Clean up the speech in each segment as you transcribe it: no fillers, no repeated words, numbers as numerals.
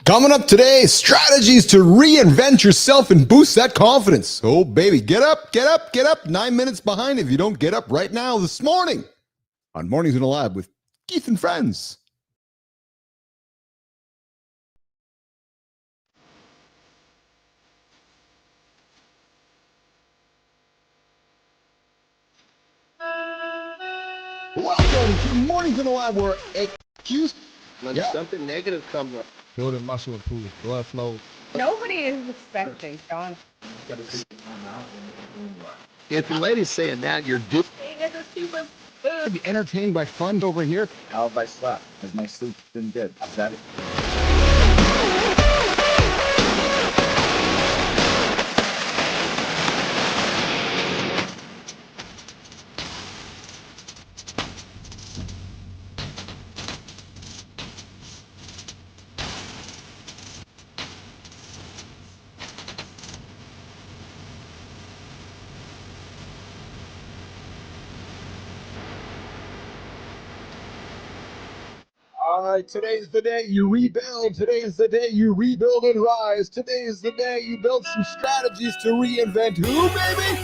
Coming up today, strategies to reinvent yourself and boost that confidence. Oh, baby, get up, get up, get up. 9 minutes behind if you don't get up right now this morning on Mornings in the Lab with Keith and Friends. Welcome to Mornings in the Lab where When something negative comes up. Building muscle improves blood flow. Nobody is expecting Jon. If the lady's saying that, you're doing It's a super be entertained by fun over here. How have I slept? Has my sleep been good? Is that it? All right, today's the day you rebuild. Today's the day you rebuild and rise. Today's the day you build some strategies to reinvent who, baby?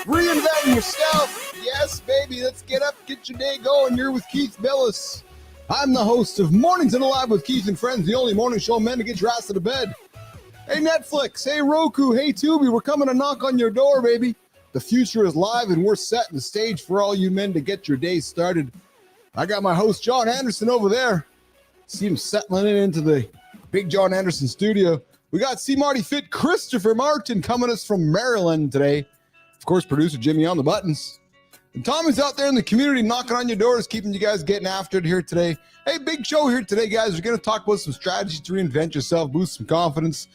Reinvent yourself. Yes, baby. Let's get up, get your day going. You're with Keith Bilous. I'm the host of Mornings in the Lab with Keith and Friends, the only morning show meant to get your ass out of bed. Hey, Netflix. Hey, Roku. Hey, Tubi. We're coming to knock on your door, baby. The future is live, and we're setting the stage for all you men to get your day started. I got my host, Jon Andersen, over there. See him settling in into the big Jon Andersen studio. We got CMartyFit Christopher Martin coming us from Maryland today. Of course, producer Jimmy on the buttons. And Tommy's out there in the community knocking on your doors, keeping you guys getting after it here today. Hey, big show here today, guys. We're going to talk about some strategies to reinvent yourself, boost some confidence.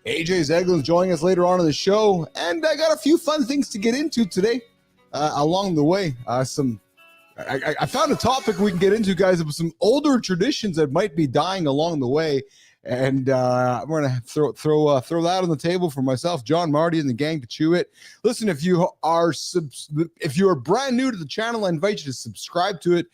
AJ Zeglen's joining us later on in the show. And I got a few fun things to get into today along the way. I found a topic we can get into, guys, of some older traditions that might be dying along the way, and I'm going to throw that on the table for myself, John, Marty, and the gang to chew it. Listen, if you are brand new to the channel, I invite you to subscribe to it.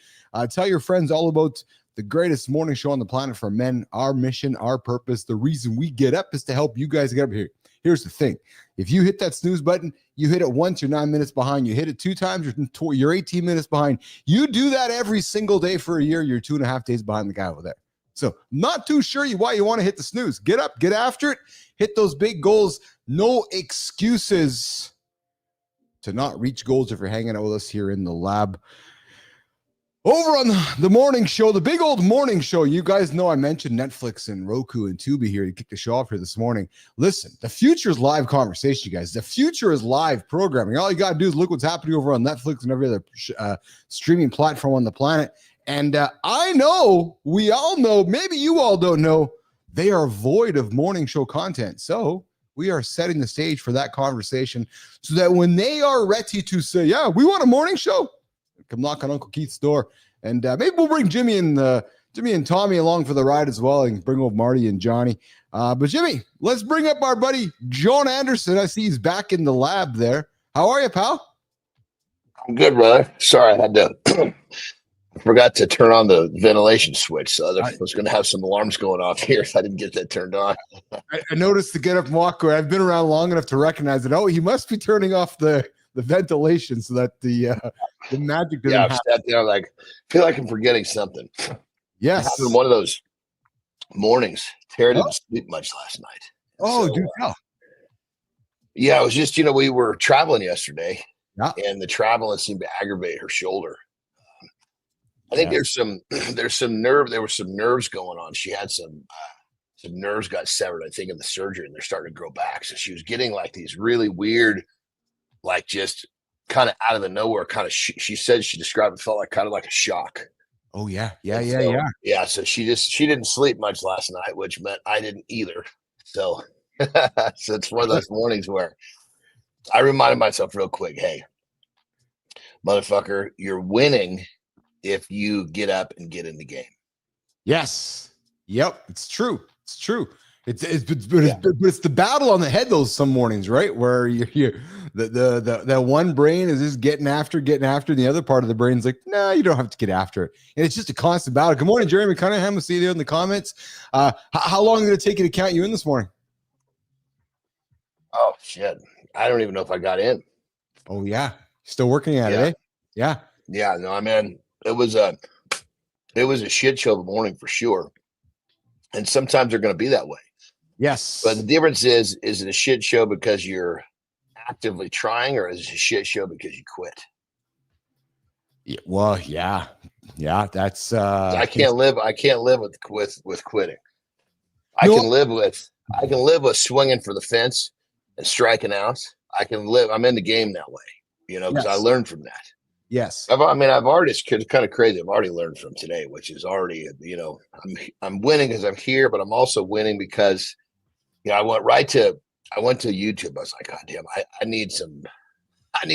Tell your friends all about the greatest morning show on the planet for men. Our mission, our purpose, the reason we get up is to help you guys get up here. Here's the thing. If you hit that snooze button, you hit it once, you're 9 minutes behind. You hit it 2 times, you're 18 minutes behind. You do that every single day for a year, you're 2.5 days behind the guy over there. So not too sure why you want to hit the snooze. Get up, get after it, hit those big goals. No excuses to not reach goals if you're hanging out with us here in the lab. Over on the morning show, the big old morning show, you guys know I mentioned Netflix and Roku and Tubi here to kick the show off here this morning. Listen, the future is live conversation, you guys. The future is live programming. All you got to do is look what's happening over on Netflix and every other streaming platform on the planet. And I know, we all know, maybe you all don't know, they are void of morning show content. So we are setting the stage for that conversation so that when they are ready to say, yeah, we want a morning show, come knock on Uncle Keith's door, and maybe we'll bring Jimmy and Tommy along for the ride as well, and bring over Marty and Johnny. But Jimmy, let's bring up our buddy Jon Andersen. I see he's back in the lab there. How are you, pal? I'm good, brother. Sorry, I had to forgot to turn on the ventilation switch. So I was going to have some alarms going off here if I didn't get that turned on. I noticed the get up and walk away. I've been around long enough to recognize it. Oh, he must be turning off the ventilation so that the magic doesn't happen. I've sat there like, feel like I'm forgetting something. Yes. Having one of those mornings. Tara didn't sleep much last night. Oh, dude. Yeah, it was just, we were traveling yesterday, and the traveling seemed to aggravate her shoulder. I think there were some nerves going on. She had some nerves got severed, I think, in the surgery, and they're starting to grow back. So she was getting like these really weird, like just kind of out of the nowhere, kind of, she said, she described it, felt like kind of like a shock. Oh yeah. Yeah. So she didn't sleep much last night, which meant I didn't either. So, so it's one of those mornings where I reminded myself real quick, hey, motherfucker, you're winning if you get up and get in the game. Yes. Yep. It's true. But it's the battle on the head those some mornings, right? Where the one brain is just getting after, and the other part of the brain's like, no, you don't have to get after it. And it's just a constant battle. Good morning, Jeremy Cunningham. We'll see you there in the comments. How long did it take you to count you in this morning? Oh shit. I don't even know if I got in. Oh yeah. Still working at it, eh? Yeah. Yeah, no, I mean, it was a shit show of a morning for sure. And sometimes they're going to be that way. Yes. But the difference is it a shit show because you're actively trying, or is it a shit show because you quit? Yeah, well, yeah. That's I can't live with quitting. I can live with swinging for the fence and striking out. I'm in the game that way, because I learned from that. Yes. I've already, it's kind of crazy. I've already learned from today, which is already, I'm winning because I'm here, but I'm also winning because, I went to YouTube. I was like, God damn, I need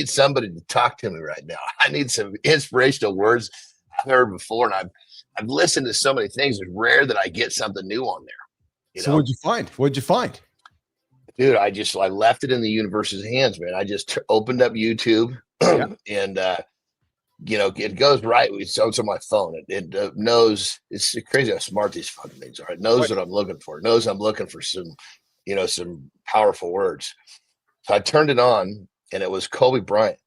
somebody to talk to me right now. I need some inspirational words I've heard before. And I've listened to so many things. It's rare that I get something new on there. So what'd you find? Dude, I left it in the universe's hands, man. I just opened up YouTube and, it goes right. It's on my phone. It knows. It's crazy how smart these fucking things are. It knows what I'm looking for. It knows I'm looking for some powerful words. So I turned it on, and it was Kobe Bryant.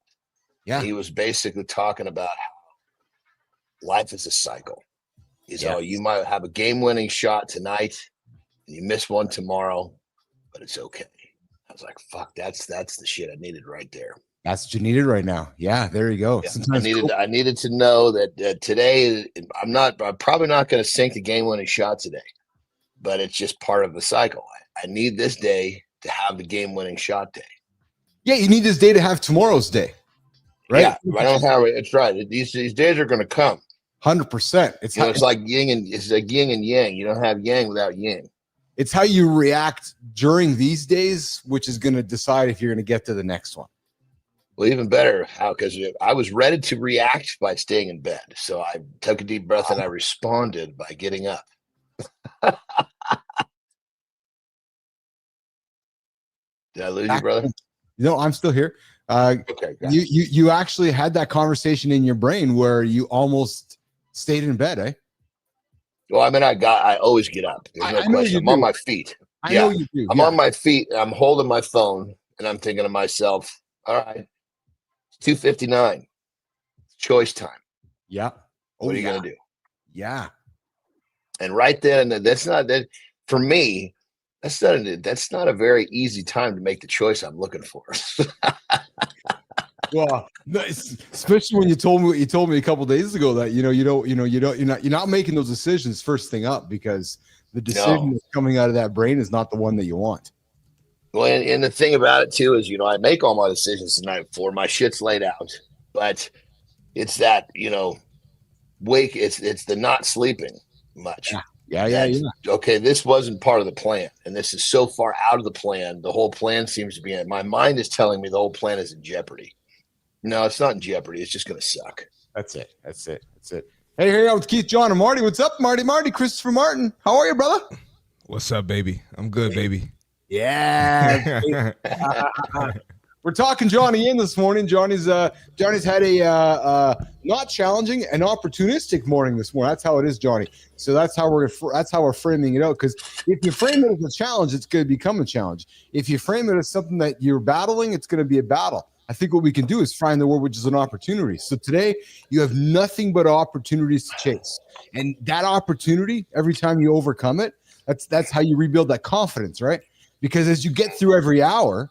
Yeah. He was basically talking about how life is a cycle. You might have a game-winning shot tonight, and you miss one tomorrow, but it's okay. I was like, fuck, that's the shit I needed right there. That's what you needed right now. Yeah, there you go. Yeah, I needed to know that today I'm probably not going to sink the game-winning shot today, but it's just part of the cycle. I need this day to have the game-winning shot day. Yeah, you need this day to have tomorrow's day, right? Yeah, I don't have it. It's right. These days are going to come. 100%. It's like yin and yang. You don't have yang without yin. It's how you react during these days, which is going to decide if you're going to get to the next one. Well, even better, because I was ready to react by staying in bed. So I took a deep breath and I responded by getting up. Did I lose you, brother? No, I'm still here. Okay. You actually had that conversation in your brain where you almost stayed in bed, eh? Well, I mean, I always get up. There's no question. I'm on my feet. I know you do. I'm on my feet. And I'm holding my phone, and I'm thinking to myself, all right, it's 2:59. Choice time. Yeah. What are you going to do? Yeah. And right then, that's not that for me. That's not a very easy time to make the choice I'm looking for. Well, especially when you told me what you told me a couple of days ago that you're not making those decisions first thing up because the decision that's coming out of that brain is not the one that you want. Well, and the thing about it too is, I make all my decisions the night before. My shit's laid out, but it's that wake. It's the not sleeping much. Yeah. Okay, this wasn't part of the plan, and this is so far out of the plan. The whole plan seems to be in. My mind is telling me the whole plan is in jeopardy. No, it's not in jeopardy. It's just going to suck. That's it. Hey, here out with Keith, Jon, and Marty. What's up, Marty? Christopher Martin. How are you, brother? What's up, baby? I'm good, baby. Yeah. We're talking Johnny in this morning. Johnny's had a not challenging, an opportunistic morning this morning. That's how it is, Johnny. So that's how we're framing it out. Because if you frame it as a challenge, it's going to become a challenge. If you frame it as something that you're battling, it's going to be a battle. I think what we can do is find the word, which is an opportunity. So today you have nothing but opportunities to chase, and that opportunity, every time you overcome it, that's how you rebuild that confidence, right? Because as you get through every hour.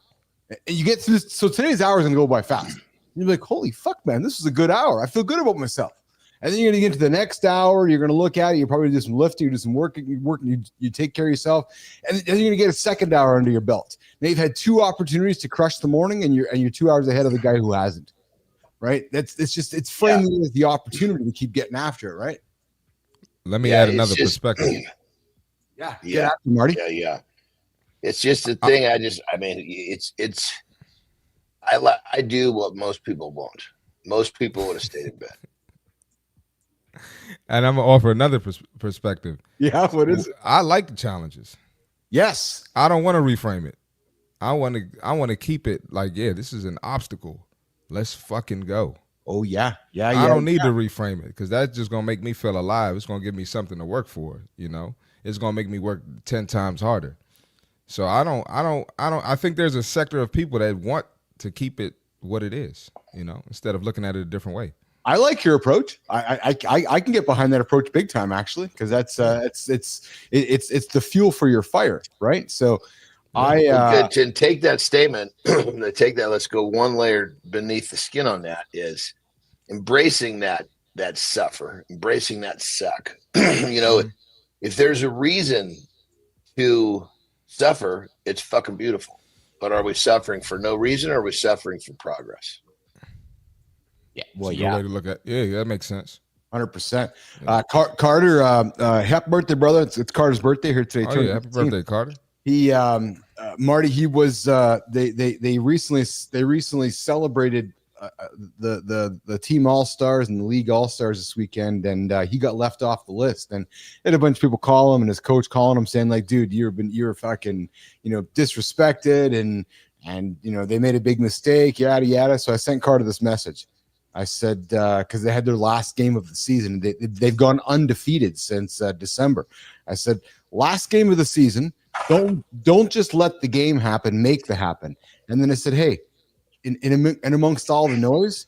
You get through, so today's hour is going to go by fast. You're like, holy fuck, man, this was a good hour. I feel good about myself. And then you're going to get to the next hour. You're going to look at it. You probably do some lifting, you do some working, you take care of yourself. And then you're going to get a second hour under your belt. Now you've had two opportunities to crush the morning, and you're 2 hours ahead of the guy who hasn't. Right? It's framing as the opportunity to keep getting after it, right? Let me add another perspective. Yeah. Marty. Yeah. It's just a thing. I do what most people won't. Most people would have stayed in bed. And I'm gonna offer another perspective. Yeah, what is it? I like the challenges. Yes. I don't want to reframe it. I want to keep it like, yeah, this is an obstacle. Let's fucking go. Oh yeah. I don't need to reframe it because that's just gonna make me feel alive. It's gonna give me something to work for. It's gonna make me work 10 times harder. So I think there's a sector of people that want to keep it what it is, instead of looking at it a different way. I like your approach. I can get behind that approach big time, actually, because that's it's the fuel for your fire, right? So, good. To take that statement, let's go one layer beneath the skin on that is embracing that suffer, embracing that suck. If there's a reason to suffer, it's fucking beautiful. But are we suffering for no reason, or are we suffering for progress? Yeah, well, It's a good way to look at. Yeah, that makes sense. 100%. Carter, happy birthday, brother! It's Carter's birthday here today. Oh yeah, happy birthday, Carter. He, Marty, he was. They recently celebrated the team all-stars and the league all-stars this weekend, and he got left off the list. And had a bunch of people call him, and his coach calling him, saying like, "Dude, you're fucking disrespected, and they made a big mistake, yada yada." So I sent Carter this message. I said, because they had their last game of the season. They've gone undefeated since December. I said, last game of the season, don't just let the game happen, make the happen. And then I said, hey, in amongst all the noise,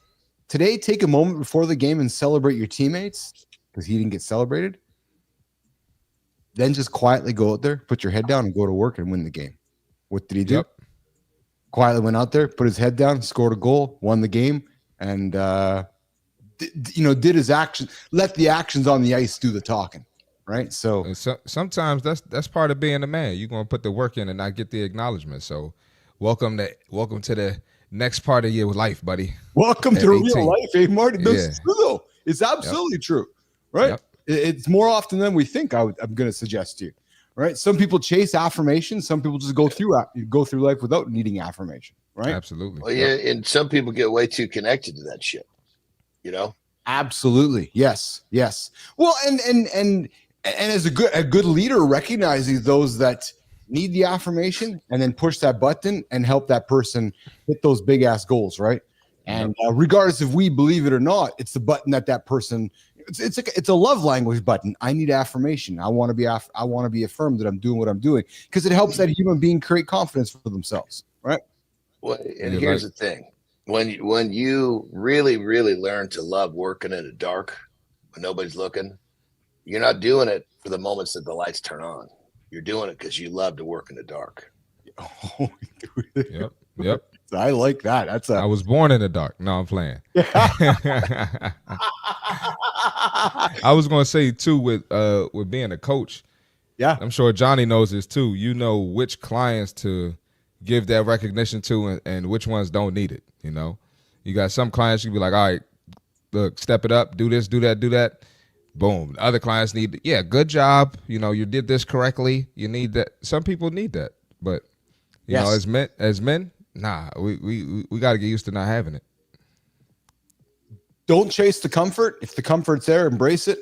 today take a moment before the game and celebrate your teammates, because he didn't get celebrated. Then just quietly go out there, put your head down, and go to work and win the game. What did he do? Yep. Quietly went out there, put his head down, scored a goal, won the game. And did his action, let the actions on the ice do the talking, right? So sometimes that's part of being a man. You're gonna put the work in and not get the acknowledgement. So welcome to the next part of your life, buddy. Welcome to real life, eh, Marty? This Yeah. is true, though. It's absolutely true, right? Yep. It's more often than we think. I'm going to suggest to you, right? Some people chase affirmation. Some people just go through life without needing affirmation. Right. Absolutely. Well, yeah, and some people get way too connected to that shit. Absolutely. Yes. Well, and as a good leader, recognizing those that need the affirmation and then push that button and help that person hit those big ass goals, right? And regardless if we believe it or not, it's the button that person. It's a love language button. I need affirmation. I want to be affirmed that I'm doing what I'm doing, because it helps that human being create confidence for themselves, right? Well, and here's the thing: when you really, really learn to love working in the dark when nobody's looking, you're not doing it for the moments that the lights turn on. You're doing it because you love to work in the dark. Oh, Yep. I like that. I was born in the dark. No, I'm playing. I was gonna say too, with being a coach. Yeah, I'm sure Johnny knows this too. You know which clients to give that recognition to and which ones don't need it. You got some clients you be like, all right, look, step it up, do this, do that. Boom. The other clients need, good job. You did this correctly. You need that. Some people need that, but as men, nah, we got to get used to not having it. Don't chase the comfort. If the comfort's there, embrace it.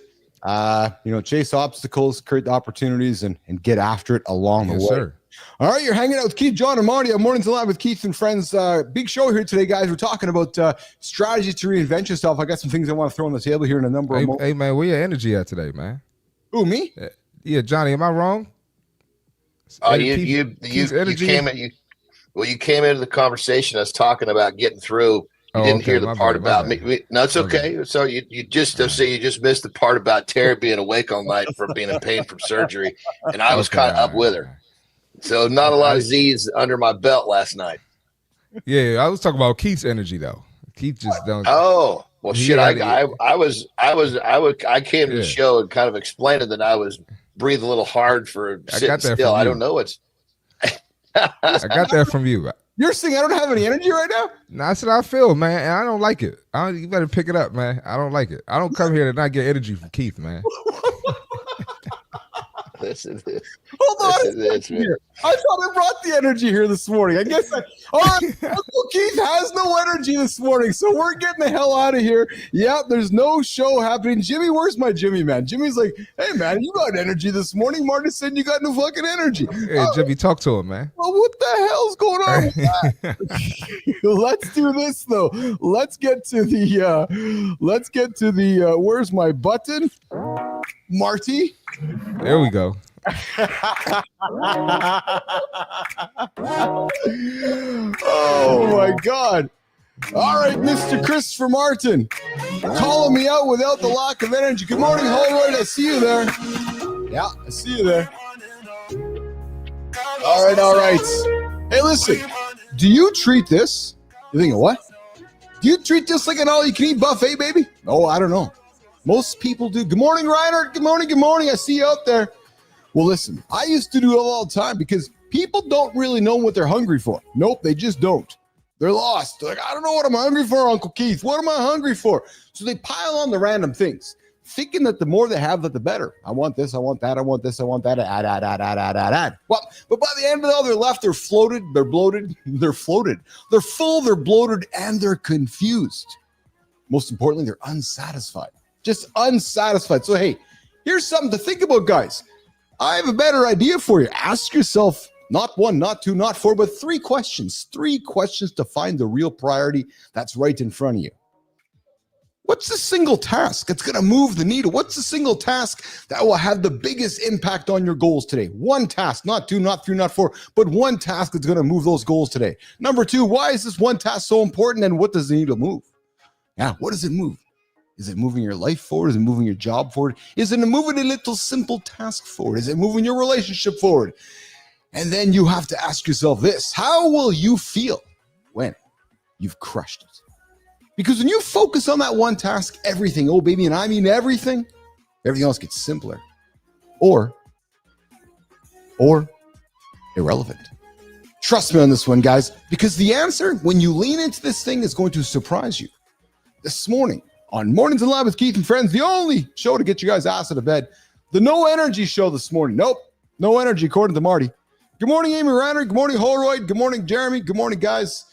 Chase obstacles, create the opportunities, and get after it along the way. Sir. All right, you're hanging out with Keith, Jon, and Marty on Mornings Alive with Keith and Friends. Big show here today, guys. We're talking about strategies to reinvent yourself. I got some things I want to throw on the table here in a number of moments. Hey, man, where your energy at today, man? Who, me? Yeah, Johnny, am I wrong? You came into the conversation us talking about getting through. You didn't hear the part about me. No, it's okay. So you just missed the part about Terry being awake all night from being in pain from surgery, and I was kind of up with her. So not a lot of Z's under my belt last night. Yeah, I was talking about Keith's energy though. Keith just don't. Oh well, shit. I came to the show and kind of explained it that I was breathing a little hard for sitting still. I don't know what's. I got that from you. You're saying I don't have any energy right now? No, that's what I feel, man, and I don't like it. You better pick it up, man. I don't like it. I don't come here to not get energy from Keith, man. Listen to this. Hold on. I thought I brought the energy here this morning. I guess Uncle Keith has no energy this morning, so we're getting the hell out of here. Yeah, there's no show happening. Jimmy, where's my Jimmy, man? Jimmy's like, hey, man, you got energy this morning. Marty said you got no fucking energy. Hey, Jimmy, talk to him, man. Well, what the hell's going on with that? Let's do this, though. Let's get to the, where's my button? Marty? There we go. Oh my God. All right, Mr. Christopher Martin, calling me out without the lack of energy. Good morning, Holroyd. I see you there. Yeah, I see you there. All right. Hey, listen, do you treat this? You're thinking, what? Do you treat this like an all-you-can-eat buffet, baby? Oh, I don't know. Most people do. Good morning, Reinhardt. Good morning. I see you out there. Well, listen, I used to do it all the time because people don't really know what they're hungry for. Nope, they just don't. They're lost. They're like, I don't know what I'm hungry for, Uncle Keith. What am I hungry for? So they pile on the random things, thinking that the more they have, that the better. I want this, I want that, I want this, I want that, add. Well, but by the end of it all, they're left, they're floated, they're bloated, they're floated. They're full, they're bloated, and they're confused. Most importantly, they're unsatisfied. Just unsatisfied. So, hey, here's something to think about, guys. I have a better idea for you. Ask yourself not one, not two, not four, but three questions. Three questions to find the real priority that's right in front of you. What's the single task that's going to move the needle? What's the single task that will have the biggest impact on your goals today? One task, not two, not three, not four, but one task that's going to move those goals today. Number two, why is this one task so important, and what does the needle move? Yeah, what does it move? Is it moving your life forward? Is it moving your job forward? Is it moving a little simple task forward? Is it moving your relationship forward? And then you have to ask yourself this: how will you feel when you've crushed it? Because when you focus on that one task, everything, oh baby, and I mean everything else gets simpler or irrelevant. Trust me on this one, guys, because the answer, when you lean into this thing, is going to surprise you. This morning, on Mornings in Live with Keith and Friends, the only show to get you guys ass out of bed, the No Energy Show this morning. Nope, no energy, according to Marty. Good morning, Amy Reiner. Good morning, Holroyd. Good morning, Jeremy. Good morning, guys.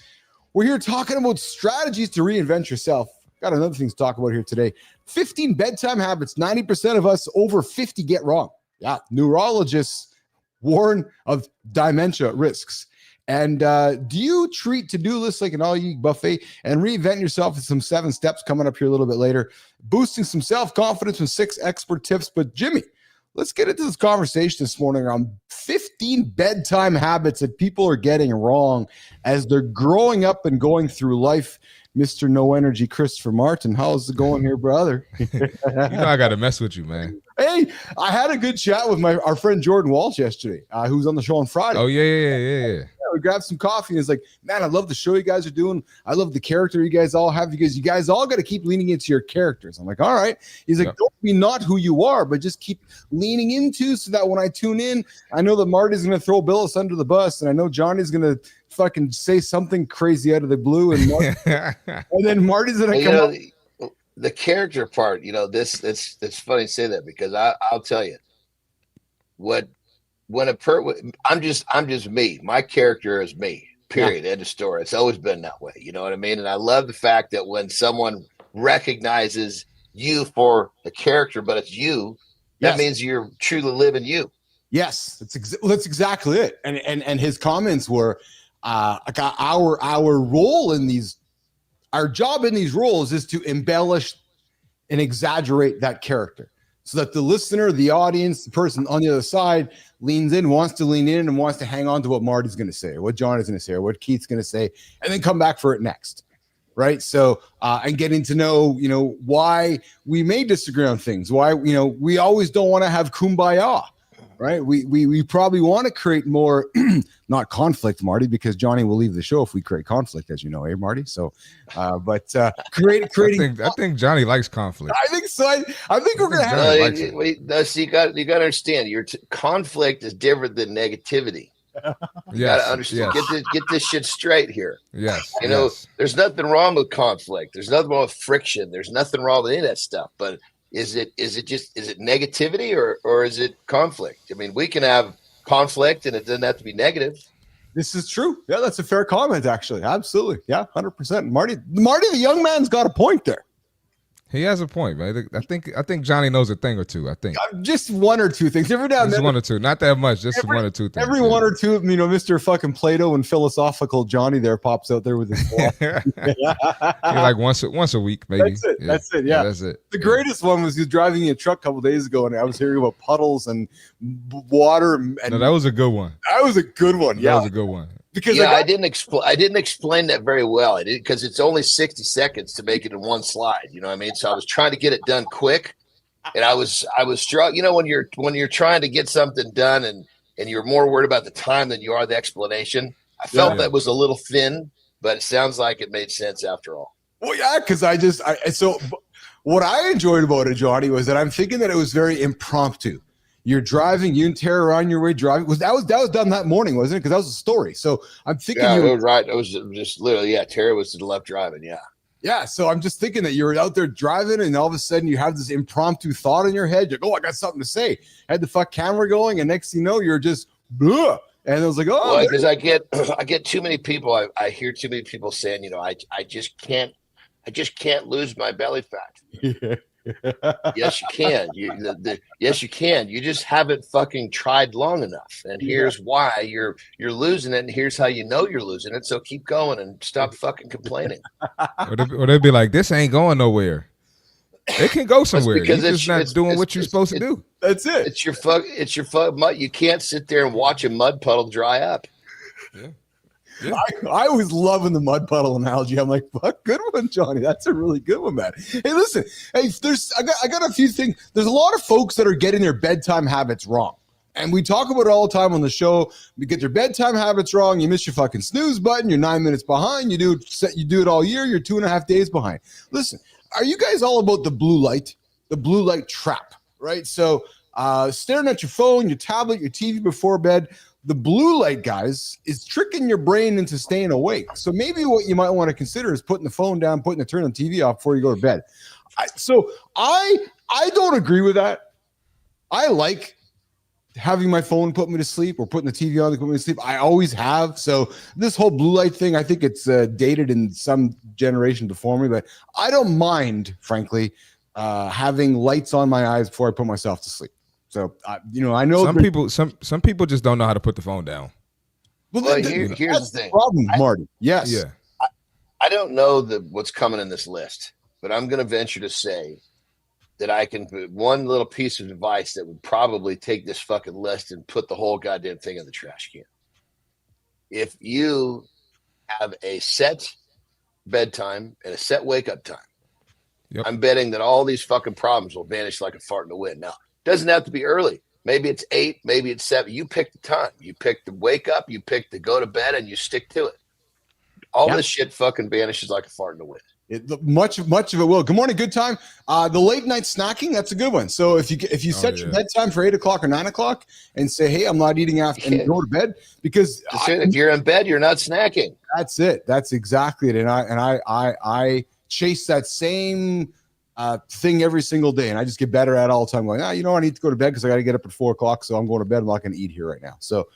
We're here talking about strategies to reinvent yourself. Got another thing to talk about here today. 15 bedtime habits 90% of us over 50 get wrong. Yeah, neurologists warn of dementia risks. And do you treat to-do lists like an all-you-eat buffet and reinvent yourself with some 7 steps coming up here a little bit later, boosting some self-confidence with 6 expert tips? But Jimmy, let's get into this conversation this morning on 15 bedtime habits that people are getting wrong as they're growing up and going through life. Mr. No Energy, Christopher Martin, how's it going here, brother? I got to mess with you, man. Hey, I had a good chat with our friend Jordan Walsh yesterday, who's on the show on Friday. Oh, yeah. We grabbed some coffee, and it's like, man, I love the show you guys are doing. I love the character you guys all have, because you guys all got to keep leaning into your characters. I'm like, all right. He's like, don't be not who you are, but just keep leaning into, so that when I tune in, I know that Marty's going to throw Bilous under the bus, and I know Johnny's going to fucking say something crazy out of the blue, and then Marty's going to come up. The character part, it's funny to say that, because I'll tell you I'm just me. My character is me. Period. End of story. It's always been that way. You know what I mean? And I love the fact that when someone recognizes you for the character, but it's you, that means you're truly living you. Yes, that's exactly it. And his comments were, our role in these, our job in these roles is to embellish and exaggerate that character, so that the listener, the audience, the person on the other side wants to lean in and wants to hang on to what Marty's going to say, or what John is going to say, or what Keith's going to say, and then come back for it next. Right. So, and getting to know, why we may disagree on things, why, we always don't want to have kumbaya. Right. We probably want to create more, not conflict, Marty, because Johnny will leave the show if we create conflict, as you know, Marty. So, creating. I think Johnny likes conflict. I think so. I think we're going to have. You got to understand, conflict is different than negativity. You got to understand. Yes. Get this shit straight here. Yes. There's nothing wrong with conflict. There's nothing wrong with friction. There's nothing wrong with any of that stuff. But is it negativity or is it conflict? I mean, we can have conflict and it doesn't have to be negative. This is true. Yeah, that's a fair comment, actually. Absolutely. Yeah, 100%. Marty, the young man's got a point there. He has a point, man. I think Johnny knows a thing or two. I think just one or two things. Every now and just then, one or two, not that much. Just one or two things. Every one or two, Mr. fucking Plato and philosophical Johnny there pops out there with his like once a week, maybe. That's it. Yeah. That's it. Yeah. That's it. The greatest one was he was driving in a truck a couple days ago, and I was hearing about puddles and water. And no, that was a good one. That was a good one. Yeah, that was a good one. Because I didn't explain that very well. I did because it's only 60 seconds to make it in one slide. You know what I mean? So I was trying to get it done quick, and I was struck. You know, when you're trying to get something done and you're more worried about the time than you are the explanation. I felt that was a little thin, but it sounds like it made sense after all. Well, yeah, because so what I enjoyed about it, Johnny, was that I'm thinking that it was very impromptu. You're driving, you and Tara are on your way driving. That was done that morning, wasn't it? Because that was a story. So I'm thinking it was right. It was just literally, Tara was to the left driving, Yeah, so I'm just thinking that you're out there driving, and all of a sudden you have this impromptu thought in your head. You're like, oh, I got something to say. Had the fuck camera going, and next thing you know, you're just, bleh. And I was like, oh, well, because I get too many people. I hear too many people saying, I just can't lose my belly fat. Yes, you can. Yes, you can. You just haven't fucking tried long enough. And here's why you're losing it, and here's how you know you're losing it. So keep going and stop fucking complaining. Or they'd be like, this ain't going nowhere. It can go somewhere. You're just not doing what you're supposed to do. That's it. It's your fuck mud. You can't sit there and watch a mud puddle dry up. Yeah. I always love in the mud puddle analogy. I'm like, fuck, good one, Johnny. That's a really good one, man. Hey, listen, I got a few things. There's a lot of folks that are getting their bedtime habits wrong. And we talk about it all the time on the show. You get your bedtime habits wrong. You miss your fucking snooze button. You're 9 minutes behind. You do it all year. You're 2.5 days behind. Listen, are you guys all about the blue light trap, right? So staring at your phone, your tablet, your TV before bed, the blue light, guys, is tricking your brain into staying awake. So maybe what you might want to consider is putting the phone down, turn the TV off before you go to bed. I don't agree with that. I like having my phone put me to sleep, or putting the TV on to put me to sleep. I always have. So this whole blue light thing, I think it's dated in some generation before me, but I don't mind, frankly, having lights on my eyes before I put myself to sleep. So, I know some people just don't know how to put the phone down. Well, here's the thing. Problem, Marty. Yes. Yeah. I don't know what's coming in this list, but I'm going to venture to say that I can put one little piece of advice that would probably take this fucking list and put the whole goddamn thing in the trash can. If you have a set bedtime and a set wake up time, I'm betting that all these fucking problems will vanish like a fart in the wind. Now, doesn't have to be early. Maybe it's 8, maybe it's 7. You pick the time. You pick the wake up, you pick the go to bed, and you stick to it. All this shit fucking vanishes like a fart in the wind. Much of it will. Good morning, good time. The late night snacking, that's a good one. So if you set your bedtime for 8 o'clock or 9 o'clock and say, hey, I'm not eating after, and go to bed, because if you're in bed, you're not snacking. That's it. That's exactly it. And I chase that same thing every single day, and I just get better at it all the time. Going, I need to go to bed because I got to get up at 4 o'clock, so I'm going to bed. I'm not going to eat here right now. So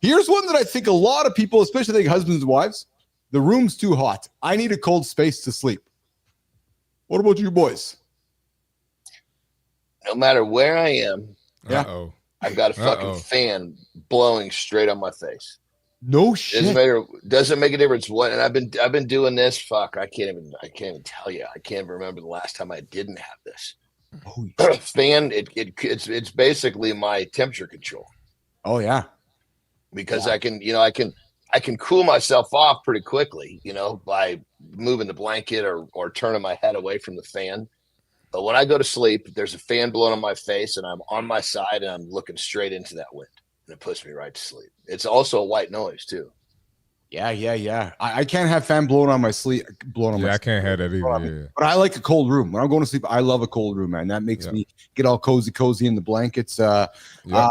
here's one that I think a lot of people, especially husbands and wives, the room's too hot. I need a cold space to sleep. What about you boys? No matter where I am, I've got a fucking fan blowing straight on my face. No shit. Doesn't make a difference what. And I've been doing this. Fuck, I can't even tell you. I can't remember the last time I didn't have this fan. It's basically my temperature control. Oh yeah, because I can cool myself off pretty quickly, by moving the blanket or turning my head away from the fan. But when I go to sleep, there's a fan blowing on my face, and I'm on my side, and I'm looking straight into that wind. And it puts me right to sleep. It's also a white noise too. Yeah. I can't have fan blowing on my sleep. I can't have that either. But I like a cold room. When I'm going to sleep, I love a cold room, man. That makes me get all cozy in the blankets. Well, I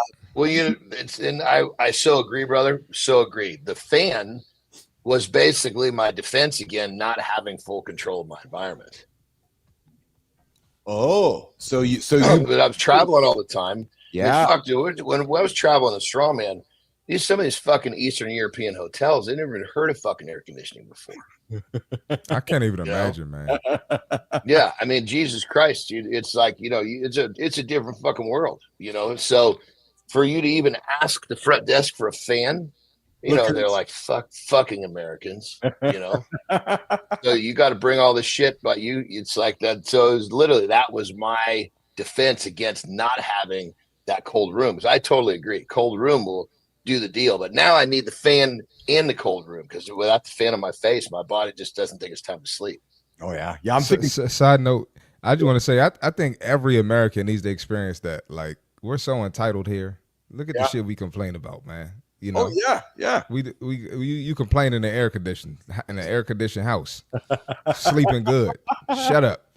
so agree, brother. So agree. The fan was basically my defense again, not having full control of my environment. Oh, but I was traveling all the time. Yeah. Fuck, dude. When I was traveling in Strongman, Some of these fucking Eastern European hotels, they never even heard of fucking air conditioning before. I can't even imagine, man. Yeah, I mean, Jesus Christ, dude, it's like, it's a different fucking world, So for you to even ask the front desk for a fan, they're like, fucking Americans, So you got to bring all this shit, but it's like that. So it was literally, that was my defense against not having that cold room. Because I totally agree. Cold room will do the deal, but now I need the fan in the cold room, because without the fan on my face, my body just doesn't think it's time to sleep. Oh yeah. I'm thinking. Side note, I just want to say, I think every American needs to experience that. Like, we're so entitled here. Look at the shit we complain about, man. Oh yeah. You complain in the air conditioned house, sleeping good. Shut up.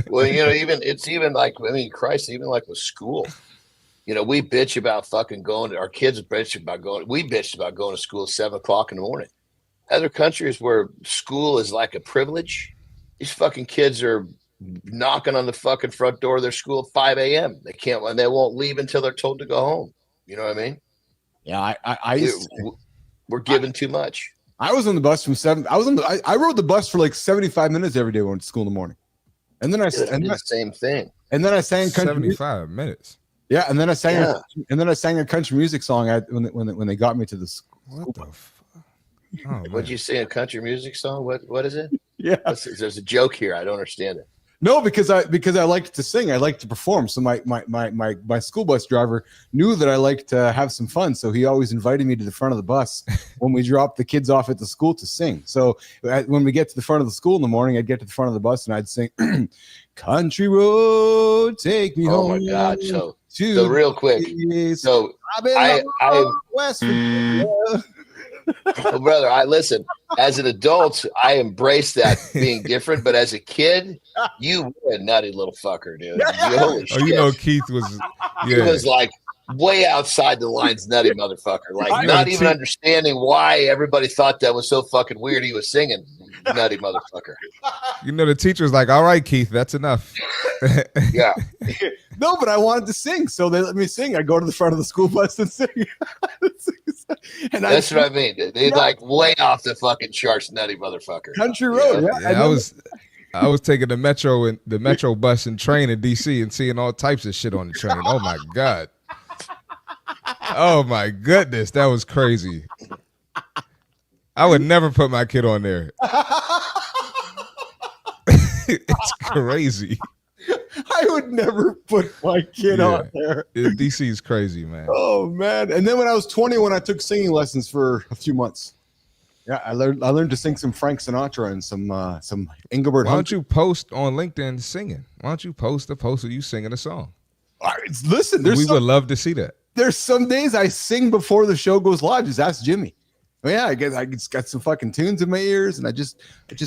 Well, even like, I mean, Christ, even like with school, we bitch about fucking going. Our kids bitch about going. We bitched about going to school at 7 o'clock in the morning. Other countries where school is like a privilege, these fucking kids are knocking on the fucking front door of their school at 5 a.m. They can't, and they won't leave until they're told to go home. You know what I mean? Yeah, we're given too much. I was on the bus from 7. I rode the bus for like 75 minutes every day. Went to school in the morning, and then I did the same thing. And then I sang country 75 minutes. Yeah, and then I sang a country music song when they got me to the school. What the fuck? Oh, what'd you sing, a country music song? What is it? Yeah, there's a joke here. I don't understand it. No, because I like to sing. I like to perform. So my school bus driver knew that I like to have some fun. So he always invited me to the front of the bus when we dropped the kids off at the school to sing. So when we get to the front of the school in the morning, I'd get to the front of the bus and I'd sing, "Country road, take me home." Oh my God! So real quick, so I West Virginia. Well, brother, listen. As an adult, I embrace that being different, but as a kid, you were a nutty little fucker, dude. Holy shit. Keith was. He was like way outside the lines, nutty motherfucker. Like not even understanding why everybody thought that was so fucking weird. He was singing, nutty motherfucker. The teacher was like, "All right, Keith, that's enough." Yeah. No, but I wanted to sing, so they let me sing. I go to the front of the school bus and sing. And that's what I mean. They like way off the fucking charts, nutty motherfucker. Country road. Yeah, I was taking the metro bus and train in DC and seeing all types of shit on the train. Oh my God. Oh my goodness, that was crazy. I would never put my kid on there. It's crazy. I would never put my kid on there. DC is crazy, man. Oh man! And then when I was 21, I took singing lessons for a few months. Yeah, I learned to sing some Frank Sinatra and some Engelbert. Why don't you post on LinkedIn singing? Why don't you post a post of you singing a song? Listen, we would love to see that. There's some days I sing before the show goes live. Just ask Jimmy. Oh yeah, I got some fucking tunes in my ears, and I just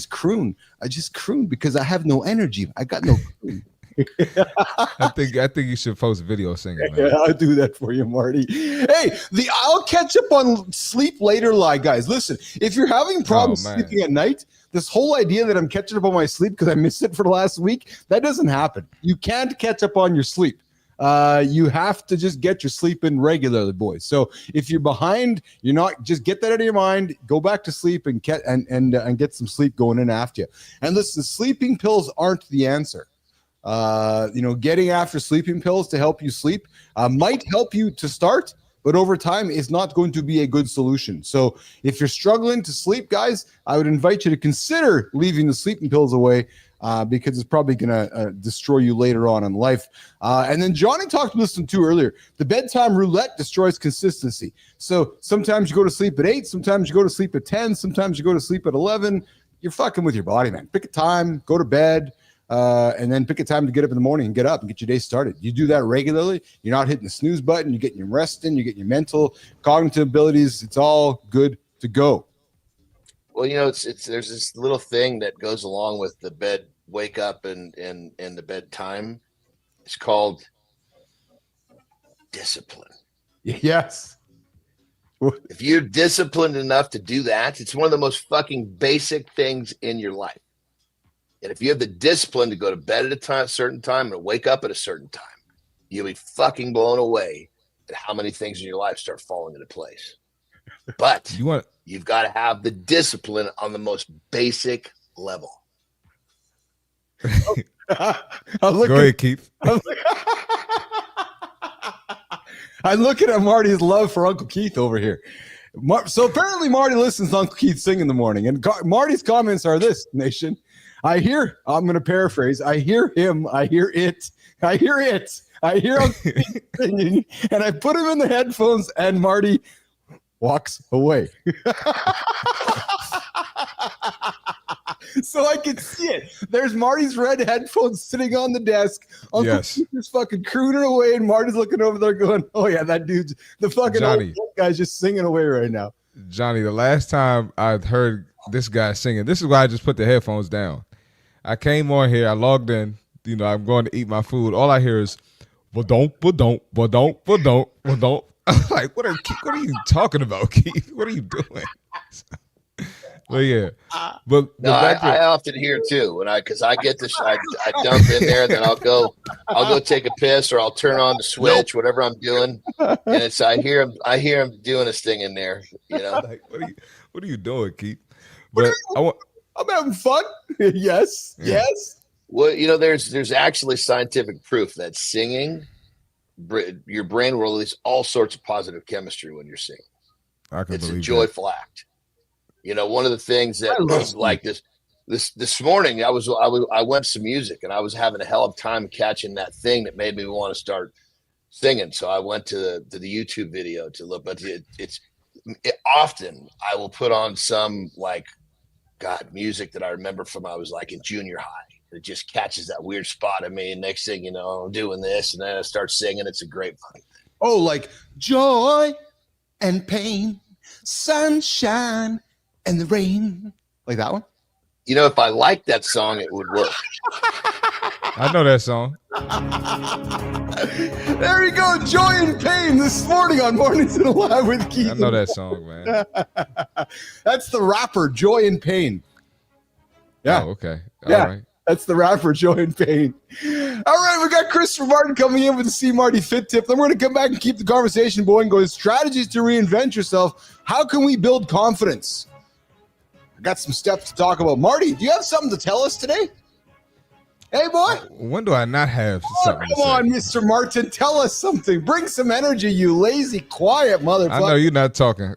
croon. I just croon because I have no energy. I got no croon. I think you should post video singing, man. Yeah, I'll do that for you, Marty. Hey, I'll catch up on sleep later lie, guys. Listen, if you're having problems sleeping at night, this whole idea that I'm catching up on my sleep because I missed it for the last week, that doesn't happen. You can't catch up on your sleep. You have to just get your sleep in regularly, boys. So if you're behind, you're not, just get that out of your mind, go back to sleep and get some sleep going in after you. And listen, sleeping pills aren't the answer. Getting after sleeping pills to help you sleep might help you to start, but over time is not going to be a good solution. So if you're struggling to sleep, guys, I would invite you to consider leaving the sleeping pills away. Because it's probably going to destroy you later on in life. And then Johnny talked about this one too earlier. The bedtime roulette destroys consistency. So sometimes you go to sleep at 8, sometimes you go to sleep at 10, sometimes you go to sleep at 11. You're fucking with your body, man. Pick a time, go to bed, and then pick a time to get up in the morning and get up and get your day started. You do that regularly. You're not hitting the snooze button. You're getting your rest in. You're getting your mental, cognitive abilities. It's all good to go. Well, there's this little thing that goes along with the bed wake up and the bedtime. It's called discipline. Yes. If you're disciplined enough to do that, it's one of the most fucking basic things in your life. And if you have the discipline to go to bed at a certain time and wake up at a certain time, you'll be fucking blown away and how many things in your life start falling into place. But you've got to have the discipline on the most basic level. Go ahead, Keith. I'm looking at Marty's love for Uncle Keith over here. So apparently Marty listens to Uncle Keith sing in the morning. And Marty's comments are this, nation. I'm going to paraphrase. I hear him. I hear it. I hear Uncle Keith singing. And I put him in the headphones and Marty walks away. So I can see it. There's Marty's red headphones sitting on the desk. Uncle Keith is fucking crooning away, and Marty's looking over there going, "Oh yeah, that dude's the fucking Johnny, old guy's just singing away right now." Johnny, the last time I heard this guy singing, this is why I just put the headphones down. I came on here, I logged in. I'm going to eat my food. All I hear is, "Ba-don't, ba-don't, ba-don't, ba-don't, ba-don't." I'm like, what are you talking about, Keith? What are you doing? Well, yeah, but no, I often hear too because I get this. I dump in there, then I'll go take a piss, or I'll turn on the switch, whatever I'm doing, and it's I hear him doing his thing in there. Like, what are you doing, Keith? But I'm having fun. Yes. Well, there's actually scientific proof that singing, your brain will release all sorts of positive chemistry when you're singing. It's a joyful act. One of the things that was like this morning, I went to music and I was having a hell of a time catching that thing that made me want to start singing. So I went to the YouTube video to look, but often I will put on some music that I remember from I was like in junior high. It just catches that weird spot in me. And next thing you know, I'm doing this and then I start singing. It's a great fun. Oh, like joy and pain, sunshine and the rain, like that one. If I liked that song, it would work. I know that song. There you go, joy and pain this morning on Mornings in Alive with Keith. I know that song, man. That's the rapper, Joy and Pain. Yeah. Oh, okay. All right. That's the rapper, Joy and Pain. All right, we got Christopher Martin coming in with the CMartyFit tip. Then we're going to come back and keep the conversation going. Going strategies to reinvent yourself. How can we build confidence? Got some steps to talk about. Marty, do you have something to tell us today? Hey, boy. When do I not have something to say? Come on, Mr. Martin. Tell us something. Bring some energy, you lazy, quiet motherfucker. I know you're not talking.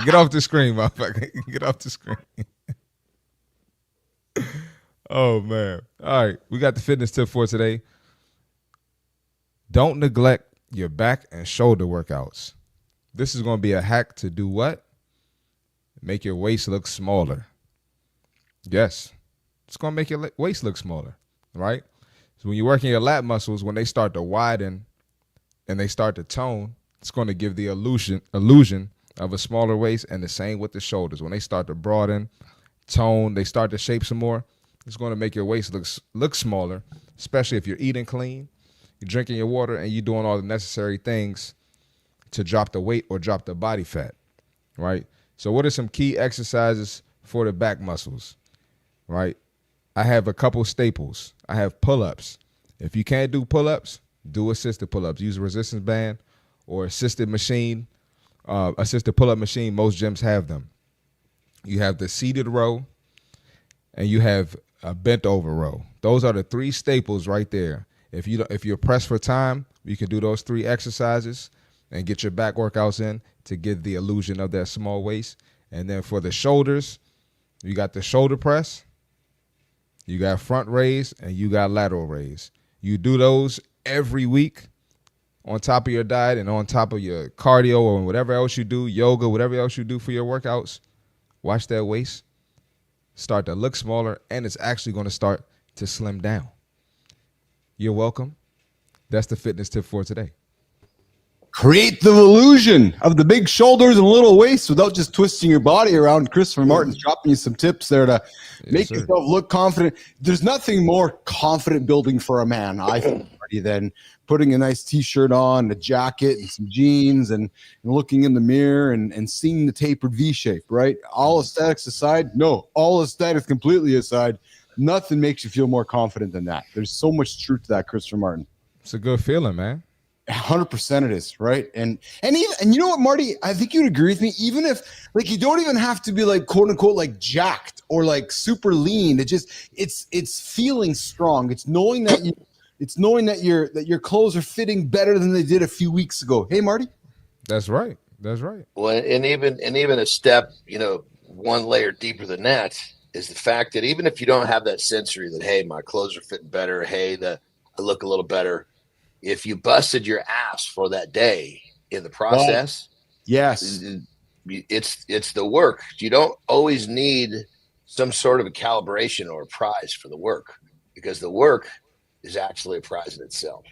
Get off the screen, motherfucker. Get off the screen. Oh, man. All right. We got the fitness tip for today. Don't neglect your back and shoulder workouts. This is going to be a hack to do what? Make your waist look smaller. Yes, it's going to make your waist look smaller, right? So when you're working your lat muscles, when they start to widen and they start to tone, it's going to give the illusion of a smaller waist, and the same with the shoulders. When they start to broaden, tone, they start to shape some more, it's going to make your waist look smaller, especially if you're eating clean, you're drinking your water, and you're doing all the necessary things to drop the weight or drop the body fat, right? So what are some key exercises for the back muscles, right? I have a couple staples. I have pull-ups. If you can't do pull-ups, do assisted pull-ups. Use a resistance band or assisted machine, assisted pull-up machine. Most gyms have them. You have the seated row and you have a bent over row. Those are the three staples right there. If you're pressed for time, you can do those three exercises and get your back workouts in to get the illusion of that small waist. And then for the shoulders, you got the shoulder press, you got front raise, and you got lateral raise. You do those every week on top of your diet and on top of your cardio or whatever else you do, yoga, whatever else you do for your workouts. Watch that waist start to look smaller, and it's actually going to start to slim down. You're welcome. That's the fitness tip for today. Create the illusion of the big shoulders and little waist without just twisting your body around. Christopher Martin's dropping you some tips there to make yourself look confident. There's nothing more confident building for a man, I think, than putting a nice t-shirt on, a jacket, and some jeans, and looking in the mirror and seeing the tapered V-shape, right? All aesthetics aside, no, all aesthetics completely aside, nothing makes you feel more confident than that. There's so much truth to that, Christopher Martin. It's a good feeling, man. 100% it is, right? And you know what, Marty, I think you'd agree with me. Even if like you don't even have to be like quote unquote like jacked or like super lean. It's feeling strong. It's knowing that your clothes are fitting better than they did a few weeks ago. Hey, Marty. That's right. That's right. Well, and even a step, one layer deeper than that is the fact that even if you don't have that sensory that, hey, my clothes are fitting better, hey, I look a little better. If you busted your ass for that day in the process, yes, it's the work. You don't always need some sort of a calibration or a prize for the work, because the work is actually a prize in itself.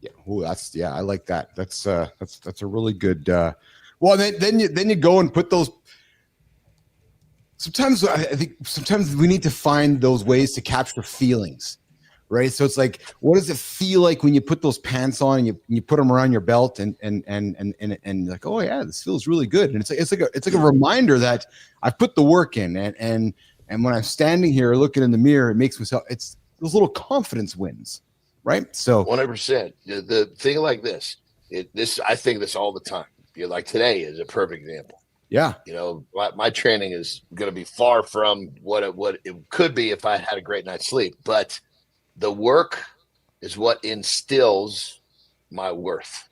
Yeah. Oh, I like that. That's a really good. Well, then you go and put those. Sometimes I think we need to find those ways to capture feelings, right? So it's like, what does it feel like when you put those pants on and you put them around your belt and like, oh yeah, this feels really good. And it's like a reminder that I've put the work in, and when I'm standing here looking in the mirror, it makes myself. It's those little confidence wins, right? So 100%. The thing like this, I think this all the time. You're like, today is a perfect example. Yeah. My training is going to be far from what it could be if I had a great night's sleep, but the work is what instills my worth.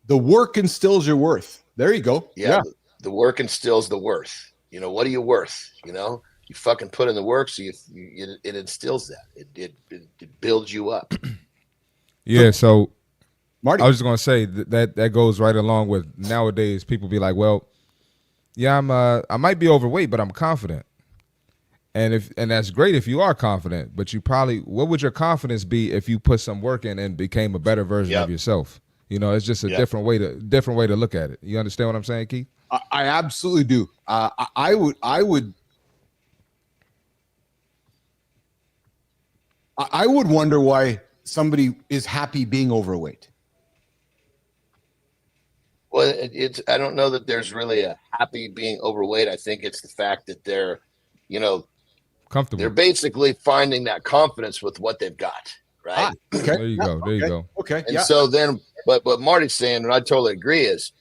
The work instills your worth. There you go. Yeah. The work instills the worth. What are you worth? You fucking put in the work, so it instills that. It builds you up. Yeah. So, Marty, I was just gonna say that goes right along with nowadays. People be like, "Well, yeah, I might be overweight, but I'm confident." And that's great if you are confident, but what would your confidence be if you put some work in and became a better version of yourself? It's just a different way to look at it. You understand what I'm saying, Keith? I absolutely do. I would wonder why somebody is happy being overweight. Well, I don't know that there's really a happy being overweight. I think it's the fact that they're, comfortable. They're basically finding that confidence with what they've got, right? Okay. There you go. There you go. Okay. And so then, but Marty's saying, and I totally agree, is,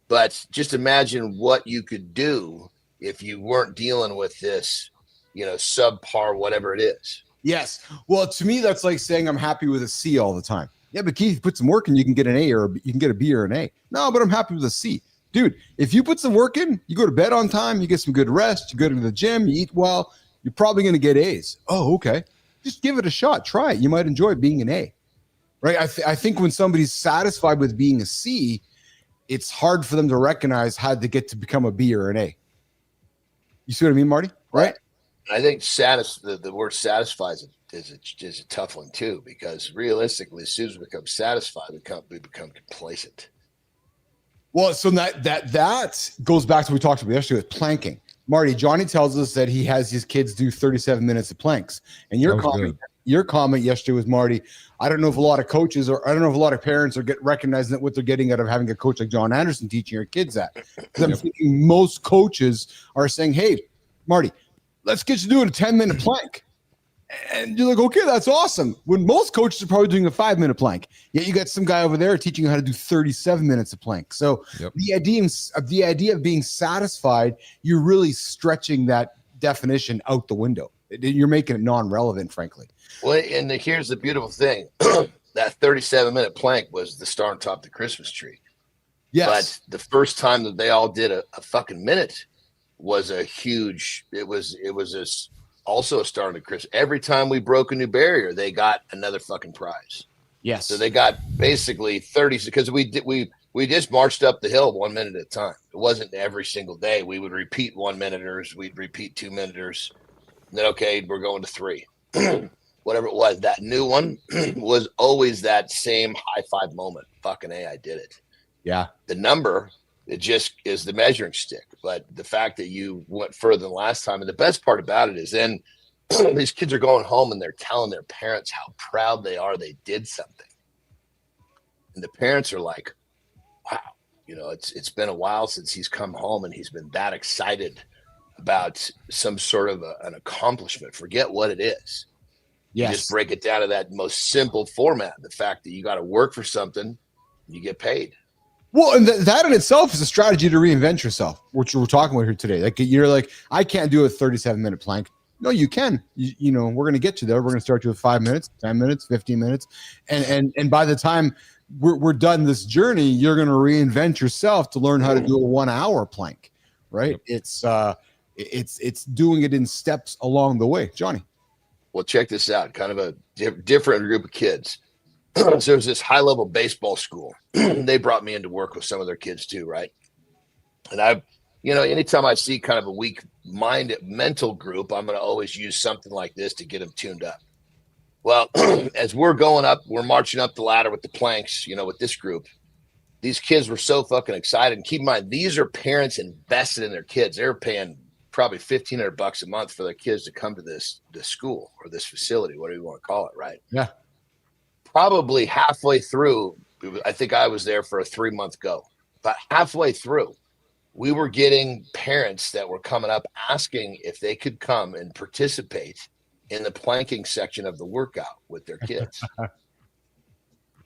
but just imagine what you could do if you weren't dealing with this, subpar, whatever it is. Yes. Well, to me, that's like saying I'm happy with a C all the time. Yeah, but Keith, put some work in, you can get an A, or you can get a B or an A. No, but I'm happy with a C. Dude, if you put some work in, you go to bed on time, you get some good rest, you go to the gym, you eat well, you're probably going to get A's. Oh, okay. Just give it a shot. Try it. You might enjoy being an A, right? I think when somebody's satisfied with being a C, it's hard for them to recognize how to get to become a B or an A. You see what I mean, Marty? Right? I think the word satisfies is a tough one too, because realistically, as soon as we become satisfied, we become complacent. Well, so that goes back to what we talked about yesterday with planking. Marty, Johnny tells us that he has his kids do 37 minutes of planks. And your comment yesterday was, Marty, I don't know if a lot of coaches, or I don't know if a lot of parents are recognizing that what they're getting out of having a coach like Jon Andersen teaching your kids that. Because I'm thinking most coaches are saying, hey, Marty, let's get you doing a 10-minute plank. And you're like, okay, that's awesome. When most coaches are probably doing a 5-minute plank, yet you got some guy over there teaching you how to do 37 minutes of plank. So the idea of being satisfied, you're really stretching that definition out the window. You're making it non-relevant, frankly. Well, and here's the beautiful thing: that 37-minute plank was the star on top of the Christmas tree. Yes, but the first time that they all did a fucking minute was a huge. It was also a start of Chris. Every time we broke a new barrier, they got another fucking prize. Yes. So they got basically 30, because we just marched up the hill 1 minute at a time. It wasn't every single day. We would repeat 1 minuters, we'd repeat 2 minuters. Then, okay, we're going to 3. Whatever it was, that new one was always that same high five moment. Fucking A, I did it. Yeah. The number, it just is the measuring stick. But the fact that you went further than last time, and the best part about it is then these kids are going home and they're telling their parents how proud they are they did something. And the parents are like, wow, it's been a while since he's come home and he's been that excited about some sort of an accomplishment. Forget what it is. You just break it down to that most simple format. The fact that you got to work for something, you get paid. Well, and that in itself is a strategy to reinvent yourself, which we're talking about here today. Like you're like, I can't do a 37-minute plank. No, you can. You know, we're going to get you there. We're going to start you with 5 minutes, 10 minutes, 15 minutes. And by the time we're done this journey, you're going to reinvent yourself to learn how to do a 1 hour plank, right? Yep. It's doing it in steps along the way. Johnny. Well, check this out. Kind of a different group of kids. So there's this high level baseball school. They brought me in to work with some of their kids too. Right. And I've, you know, anytime I see kind of a weak mental group, I'm going to always use something like this to get them tuned up. Well, as we're going up, we're marching up the ladder with the planks, you know, with this group. These kids were so fucking excited. And keep in mind, these are parents invested in their kids. They're paying probably $1,500 a month for their kids to come to this school or this facility, whatever you want to call it, right? Yeah. Probably halfway through, I think I was there for a 3-month go. But halfway through, we were getting parents that were coming up asking if they could come and participate in the planking section of the workout with their kids.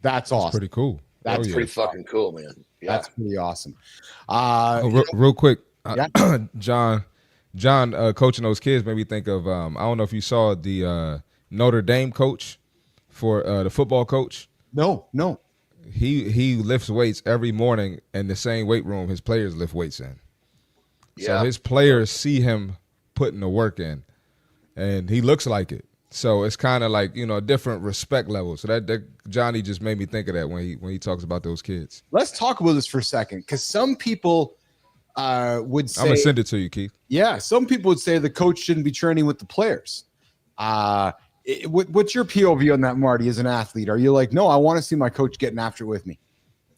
That's awesome. Pretty cool. That's pretty fucking cool, man. Yeah. That's pretty awesome. Real quick, yeah. John, coaching those kids made me think of, I don't know if you saw the Notre Dame coach for the football coach. No. He lifts weights every morning in the same weight room his players lift weights in. Yeah. So his players see him putting the work in, and he looks like it. So it's kind of like, you know, a different respect level. So that Johnny just made me think of that when he talks about those kids. Let's talk about this for a second, because some people would say, I'm gonna send it to you, Keith. Yeah, some people would say the coach shouldn't be training with the players. What's your POV on that, Marty, as an athlete? Are you like, no, I want to see my coach getting after it with me?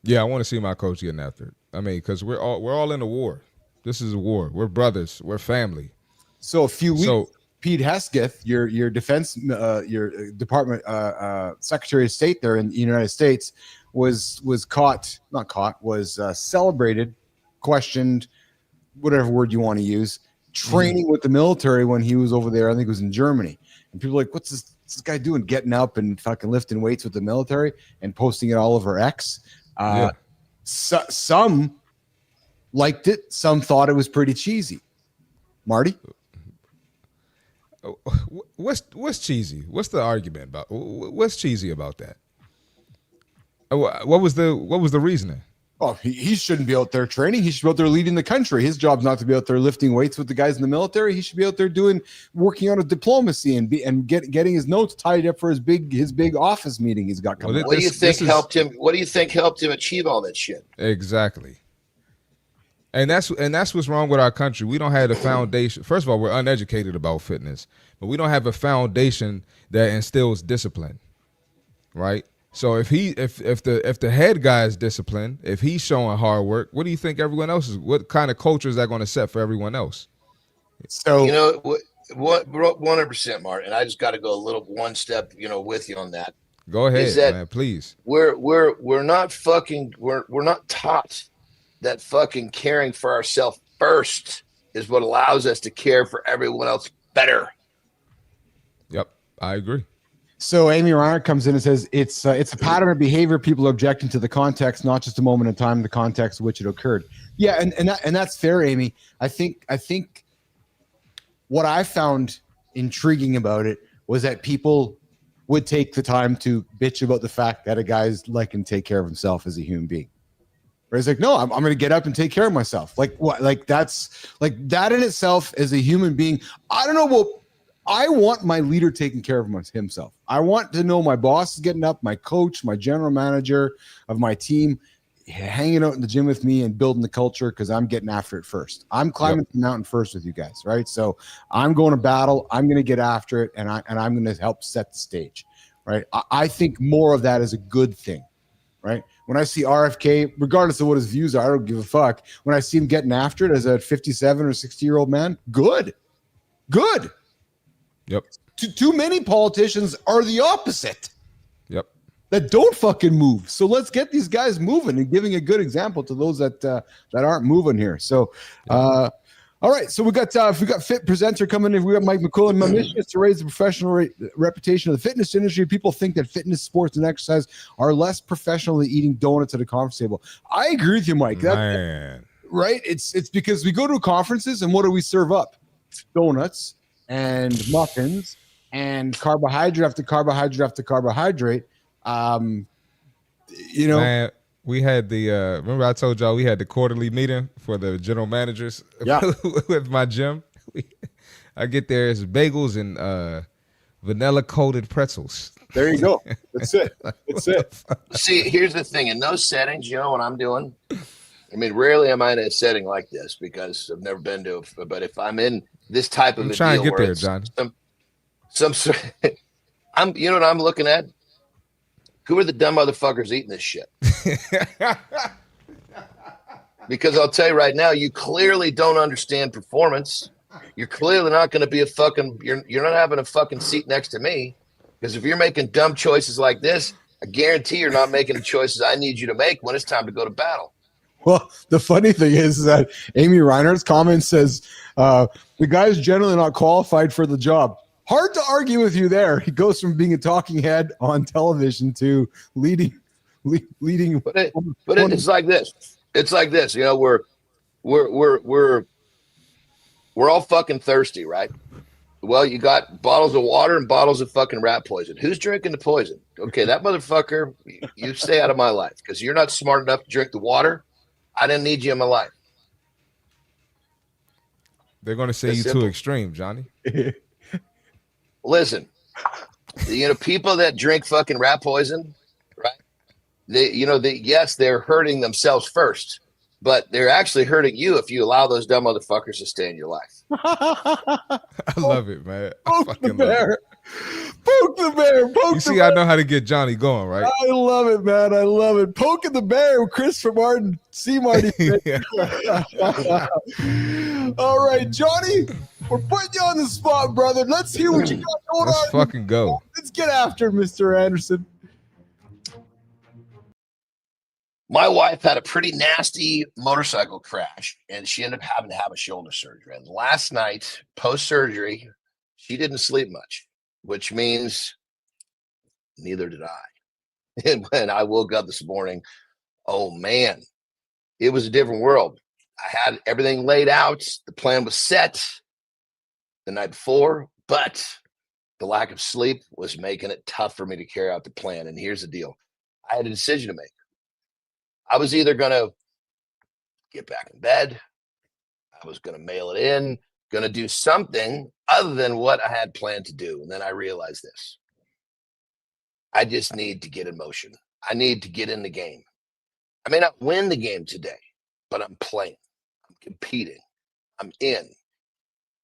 Yeah, I want to see my coach getting after it. I mean, because we're all in a war. This is a war. We're brothers. We're family. So a few weeks, Pete Hesketh, your defense, your department Secretary of State there in the United States, was celebrated, questioned, whatever word you want to use, training with the military when he was over there. I think it was in Germany. And people are like, what's this guy doing, getting up and fucking lifting weights with the military and posting it all over X? Some liked it. Some thought it was pretty cheesy. Marty? What's cheesy? What's the argument about? What's cheesy about that? What was the reasoning? Oh, he shouldn't be out there training. He should be out there leading the country. His job's not to be out there lifting weights with the guys in the military. He should be out there working on his diplomacy and getting his notes tied up for his big office meeting he's got coming. What do you think helped him? What do you think helped him achieve all that shit? Exactly. And that's what's wrong with our country. We don't have the foundation. First of all, we're uneducated about fitness, but we don't have a foundation that instills discipline, right? So if the head guy is disciplined, if he's showing hard work, what do you think everyone else is? What kind of culture is that going to set for everyone else? So, you know, what 100%, Martin. And I just got to go one step, you know, with you on that. Go ahead, man, please. We're not taught that fucking caring for ourselves first is what allows us to care for everyone else better. Yep, I agree. So Amy Reiner comes in and says it's a pattern of behavior. People are objecting to the context, not just a moment in time, the context in which it occurred. Yeah, and that's fair, Amy. I think what I found intriguing about it was that people would take the time to bitch about the fact that a guy's like can take care of himself as a human being. Where he's like, no, I'm going to get up and take care of myself. Like what? Like that's like that in itself as a human being. I don't know what. I want my leader taking care of himself. I want to know my boss is getting up, my coach, my general manager of my team, hanging out in the gym with me and building the culture because I'm getting after it first. I'm climbing the mountain first with you guys, right? So I'm going to battle. I'm going to get after it, and I'm going to help set the stage, right? I think more of that is a good thing, right? When I see RFK, regardless of what his views are, I don't give a fuck. When I see him getting after it as a 57 or 60-year-old man, good. Yep. Too many politicians are the opposite. Yep. That don't fucking move. So let's get these guys moving and giving a good example to those that aren't moving here. So, all All right, so we got fit presenter coming in. We got Mike McCullen. My mission is to raise the professional reputation of the fitness industry. People think that fitness, sports, and exercise are less professional than eating donuts at a conference table. I agree with you, Mike. Man. Right? It's because we go to conferences and what do we serve up? Donuts and muffins and carbohydrate after carbohydrate after carbohydrate. Man, we had the remember I told y'all we had the quarterly meeting for the general managers with my gym. I get there, it's bagels and vanilla coated pretzels. There you go. That's it. That's it. See, here's the thing. In those settings, you know what I'm doing? I mean, rarely am I in a setting like this because I've never been to it. But if I'm in this type of I'm trying to get there, John. Johnny. You know what I'm looking at? Who are the dumb motherfuckers eating this shit? Because I'll tell you right now, you clearly don't understand performance. You're clearly not going to be you're not having a fucking seat next to me. Because if you're making dumb choices like this, I guarantee you're not making the choices I need you to make when it's time to go to battle. Well, the funny thing is that Amy Reinert's comment says, the guy's generally not qualified for the job. Hard to argue with you there. He goes from being a talking head on television to leading. But it's like this. It's like this. You know, we're all fucking thirsty, right? Well, you got bottles of water and bottles of fucking rat poison. Who's drinking the poison? Okay, that motherfucker, you stay out of my life because you're not smart enough to drink the water. I didn't need you in my life. They're going to say It's you simple. too extreme, Johnny. Listen, people that drink fucking rat poison, right? Yes, they're hurting themselves first, but they're actually hurting you if you allow those dumb motherfuckers to stay in your life. I love it, man. I Poke the fucking love bear. it. Poke the bear. You see, I know how to get Johnny going, right? I love it, man. I love it. Poking the bear with Christopher Martin, CMartyFit. All right, Johnny, we're putting you on the spot, brother. Let's hear what you got going Let's on. fucking go. Let's get after it, Mr. Anderson. My wife had a pretty nasty motorcycle crash, and she ended up having to have a shoulder surgery. And last night, post-surgery, she didn't sleep much, which means neither did I. And when I woke up this morning, oh, man, it was a different world. I had everything laid out. The plan was set the night before, but the lack of sleep was making it tough for me to carry out the plan. And here's the deal. I had a decision to make. I was either going to get back in bed, I was going to mail it in, going to do something other than what I had planned to do. And then I realized this. I just need to get in motion. I need to get in the game. I may not win the game today, but I'm playing. I'm competing. I'm in.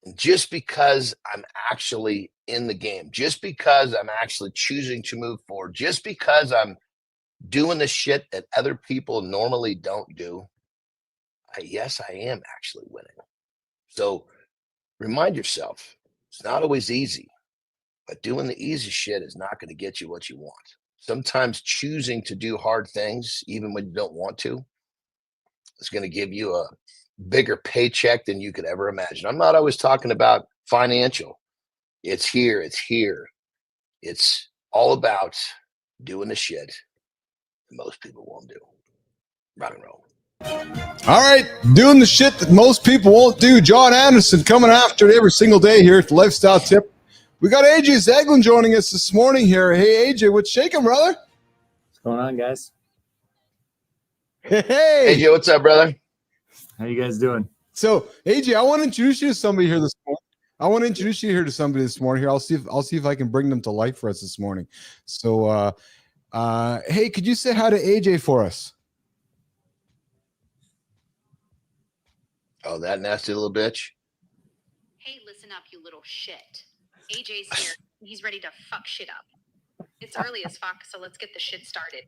And just because I'm actually in the game, just because I'm actually choosing to move forward, just because I'm doing the shit that other people normally don't do, yes, I am actually winning. So remind yourself, it's not always easy, but doing the easy shit is not going to get you what you want. Sometimes choosing to do hard things, even when you don't want to, is going to give you a bigger paycheck than you could ever imagine. I'm not always talking about financial. It's here. It's here. It's all about doing the shit most people won't do. Rock and roll. All right, doing the shit that most people won't do. Jon Andersen coming after it every single day here at the Lifestyle Tip. We got AJ Zeglen joining us this morning here. Hey, AJ, what's shaking, brother? What's going on, guys? Hey, AJ, what's up, brother? How you guys doing? So, AJ, I want to introduce you to somebody here this morning. Here, I'll see if I can bring them to life for us this morning. So, hey, could you say hi to AJ for us? Oh, that nasty little bitch. Hey, listen up, you little shit. AJ's here. He's ready to fuck shit up. It's early as fuck, so let's get the shit started.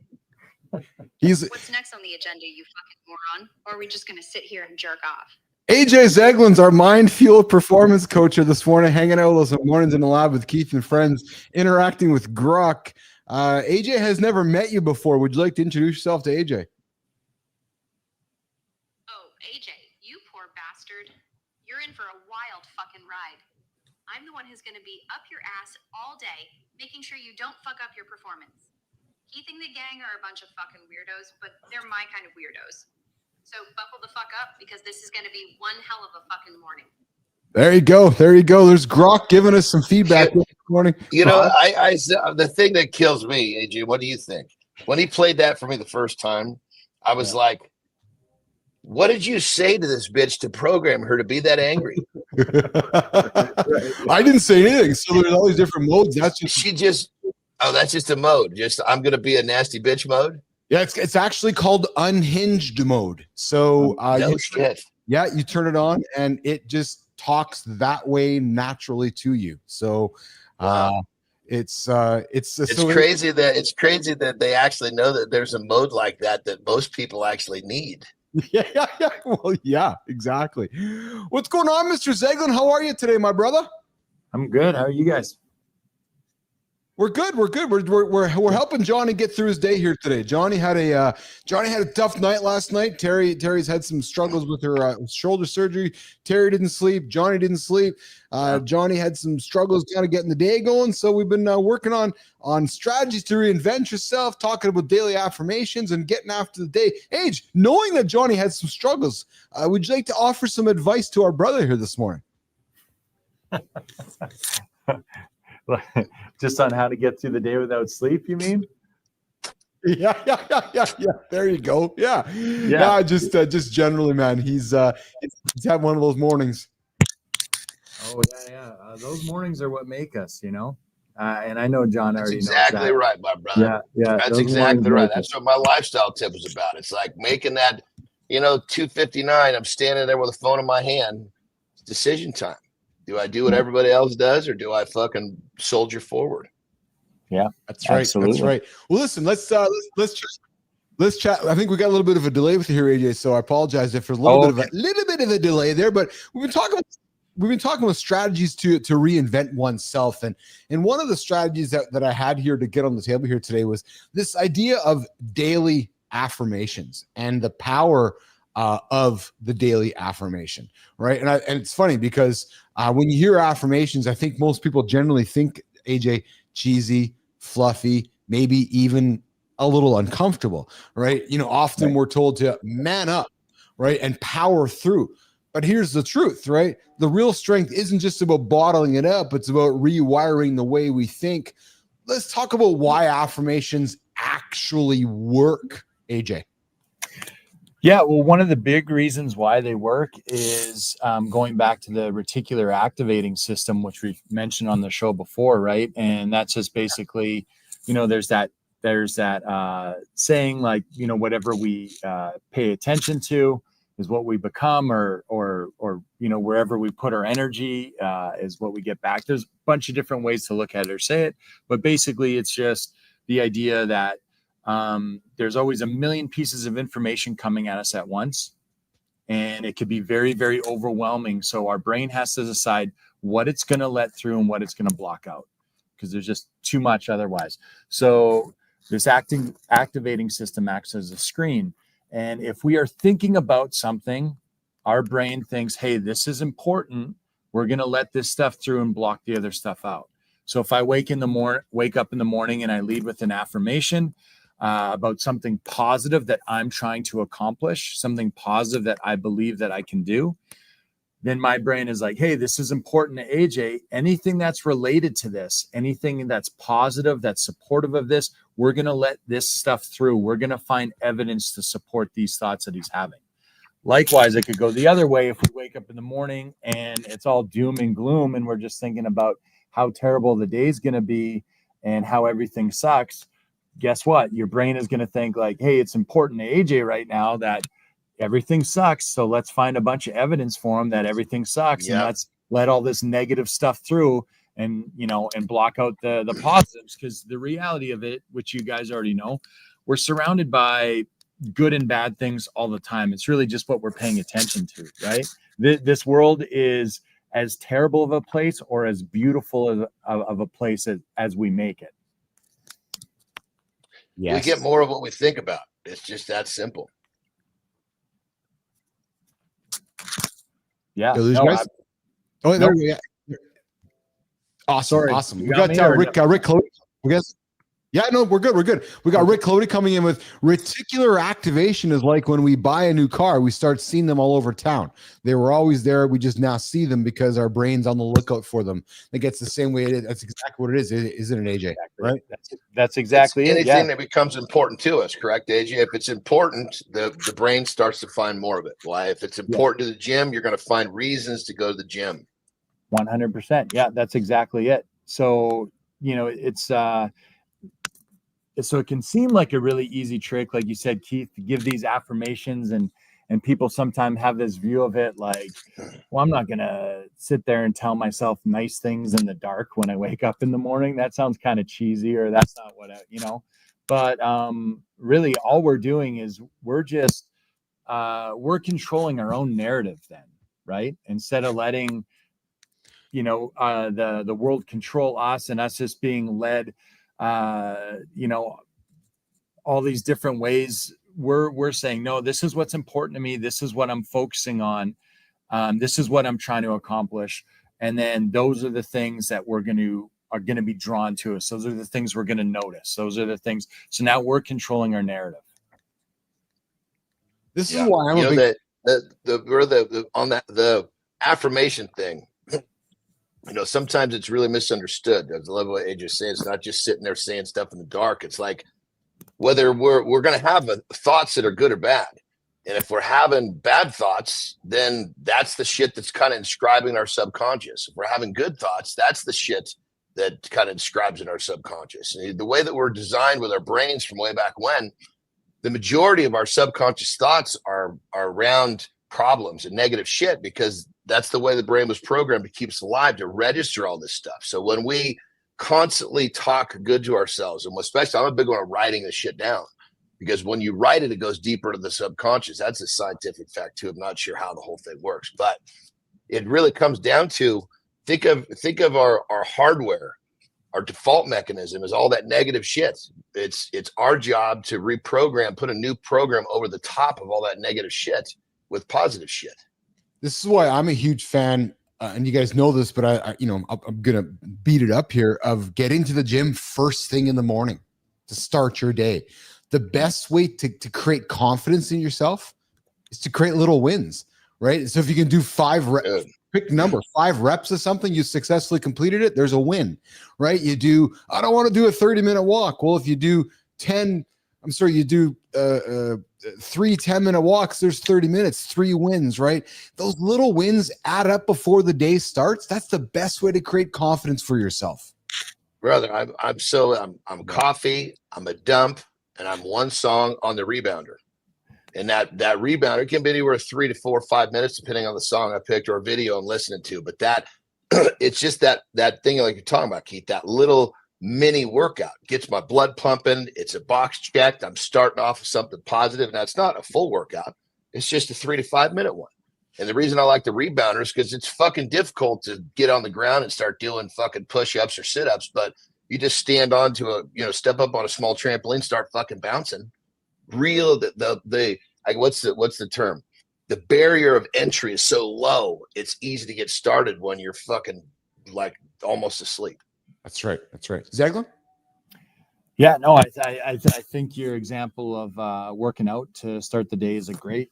What's next on the agenda, you fucking moron? Or are we just going to sit here and jerk off? AJ Zeglen's our mind-fueled performance coach here this morning, hanging out with us mornings in the lab with Keith and friends, interacting with Grok. AJ has never met you before. Would you like to introduce yourself to AJ? Oh, AJ, you poor bastard. You're in for a wild fucking ride. I'm the one who's going to be up your ass all day, making sure you don't fuck up your performance. Keith and the gang are a bunch of fucking weirdos, but they're my kind of weirdos. So buckle the fuck up, because this is going to be one hell of a fucking morning. There you go. There you go. There's Grok giving us some feedback this morning. You know, the thing that kills me, AJ, what do you think? When he played that for me the first time, I was like, what did you say to this bitch to program her to be that angry? I didn't say anything. So there's all these different modes. That's just that's just a mode. Just I'm gonna be a nasty bitch mode. Yeah, it's actually called unhinged mode. So shit. Yeah, you turn it on and it just talks that way naturally to you. So it's crazy that they actually know that there's a mode like that most people actually need. Yeah. Well, yeah, exactly. What's going on, Mr. Zeglen? How are you today, my brother? I'm good. How are you guys? We're good. We're helping Johnny get through his day here today. Johnny had a tough night last night. Terry's had some struggles with her shoulder surgery. Terry didn't sleep. Johnny didn't sleep. Johnny had some struggles kind of getting the day going. So we've been working on strategies to reinvent yourself, talking about daily affirmations and getting after the day. Age, knowing that Johnny had some struggles, would you like to offer some advice to our brother here this morning? Just on how to get through the day without sleep, you mean? Yeah. There you go. Yeah. Just generally, man. He's had one of those mornings. Oh yeah. Those mornings are what make us, you know. And I know John already knows that. Exactly right, my brother. Yeah. That's exactly right. That's what my lifestyle tip is about. It's like making that, 2:59. I'm standing there with a phone in my hand. It's decision time. Do I do what everybody else does, or do I fucking soldier forward? Yeah, that's right. Absolutely. That's right. Well, listen, let's chat. I think we got a little bit of a delay with you here, AJ. So I apologize if there's a little bit of a delay there. But we've been talking about strategies to reinvent oneself, and one of the strategies that I had here to get on the table here today was this idea of daily affirmations and the power of the daily affirmation, right? And it's funny because when you hear affirmations, I think most people generally think, AJ, cheesy, fluffy, maybe even a little uncomfortable, right? Often we're told to man up, right, and power through. But here's the truth, right? The real strength isn't just about bottling it up. It's about rewiring the way we think. Let's talk about why affirmations actually work, AJ. Yeah, well, one of the big reasons why they work is going back to the reticular activating system, which we've mentioned on the show before, right? And that's just basically, there's that saying, like, whatever we pay attention to is what we become, or wherever we put our energy is what we get back. There's a bunch of different ways to look at it or say it, but basically it's just the idea that there's always a million pieces of information coming at us at once, and it could be very, very overwhelming. So our brain has to decide what it's going to let through and what it's going to block out, because there's just too much otherwise. So this activating system acts as a screen. And if we are thinking about something, our brain thinks, hey, this is important. We're going to let this stuff through and block the other stuff out. So if I wake up in the morning and I lead with an affirmation about something positive that I'm trying to accomplish, something positive that I believe that I can do, then my brain is like, hey, this is important to AJ. Anything that's related to this, anything that's positive, that's supportive of this, we're going to let this stuff through. We're going to find evidence to support these thoughts that he's having. Likewise, it could go the other way. If we wake up in the morning and it's all doom and gloom and we're just thinking about how terrible the day's going to be and how everything sucks, guess what? Your brain is going to think like, hey, it's important to AJ right now that everything sucks. So let's find a bunch of evidence for him that everything sucks. And let's let all this negative stuff through and block out the positives. Because the reality of it, which you guys already know, we're surrounded by good and bad things all the time. It's really just what we're paying attention to, right? This world is as terrible of a place or as beautiful of a place as we make it. Yes. We get more of what we think about. It's just that simple. Yeah. So there's No, guys. Oh, there nope. we go. Awesome, Sorry, awesome. you We got got me or Rick Cody. We got. Yeah, no, we're good. We're good. We got Rick Cody coming in with reticular activation is like when we buy a new car, we start seeing them all over town. They were always there. We just now see them because our brain's on the lookout for them. It gets the same way it is. That's exactly what it is, isn't it, AJ? Exactly. Right? That's exactly it. Anything Yeah. that becomes important to us, correct, AJ? If it's important, the brain starts to find more of it. Why? If it's important to the gym, you're going to find reasons to go to the gym. 100%. Yeah, that's exactly it. So, it's so it can seem like a really easy trick, like you said, Keith, to give these affirmations, and people sometimes have this view of it like, well, I'm not gonna sit there and tell myself nice things in the dark when I wake up in the morning. That sounds kind of cheesy, or that's not what but really all we're doing is we're just we're controlling our own narrative then, right? Instead of letting the world control us and us just being led all these different ways. We're saying, no, this is what's important to me, this is what I'm focusing on, this is what I'm trying to accomplish, and then those are the things that are going to be drawn to us. Those are the things we're going to notice. Those are the things. So now we're controlling our narrative. This is why I'm a big the affirmation thing. Sometimes it's really misunderstood. I love what AJ says. It's not just sitting there saying stuff in the dark. It's like whether we're going to have thoughts that are good or bad. And if we're having bad thoughts, then that's the shit that's kind of inscribing our subconscious. If we're having good thoughts, that's the shit that kind of inscribes in our subconscious. And the way that we're designed with our brains from way back when, the majority of our subconscious thoughts are around problems and negative shit, because that's the way the brain was programmed to keep us alive, to register all this stuff. So when we constantly talk good to ourselves, and especially I'm a big one of writing this shit down, because when you write it, it goes deeper into the subconscious. That's a scientific fact too. I'm not sure how the whole thing works, but it really comes down to think of our hardware. Our default mechanism is all that negative shit. It's our job to reprogram, put a new program over the top of all that negative shit with positive shit. This is why I'm a huge fan, and you guys know this, but I'm gonna beat it up here, of getting to the gym first thing in the morning to start your day. The best way to create confidence in yourself is to create little wins, right? So if you can do 5 reps, pick number 5 reps of something, you successfully completed it, there's a win, right? I don't want to do a 30-minute walk. Well, if you do 3 10-minute walks, there's 30 minutes, 3 wins, right? Those little wins add up before the day starts. That's the best way to create confidence for yourself. Brother, I'm coffee, I'm a dump, and I'm one song on the rebounder. And that rebounder can be anywhere 3 to 4 or 5 minutes, depending on the song I picked or a video I'm listening to. But that it's just that thing like you're talking about, Keith, that little mini workout gets my blood pumping. It's a box checked. I'm starting off with something positive. Now, it's not a full workout. It's just a 3 to 5 minute one. And the reason I like the rebounder is because it's fucking difficult to get on the ground and start doing fucking push-ups or sit-ups. But you just stand on to step up on a small trampoline, start fucking bouncing. What's the term? The barrier of entry is so low, it's easy to get started when you're fucking like almost asleep. That's right. Zeglen? Yeah, no, I think your example of working out to start the day is a great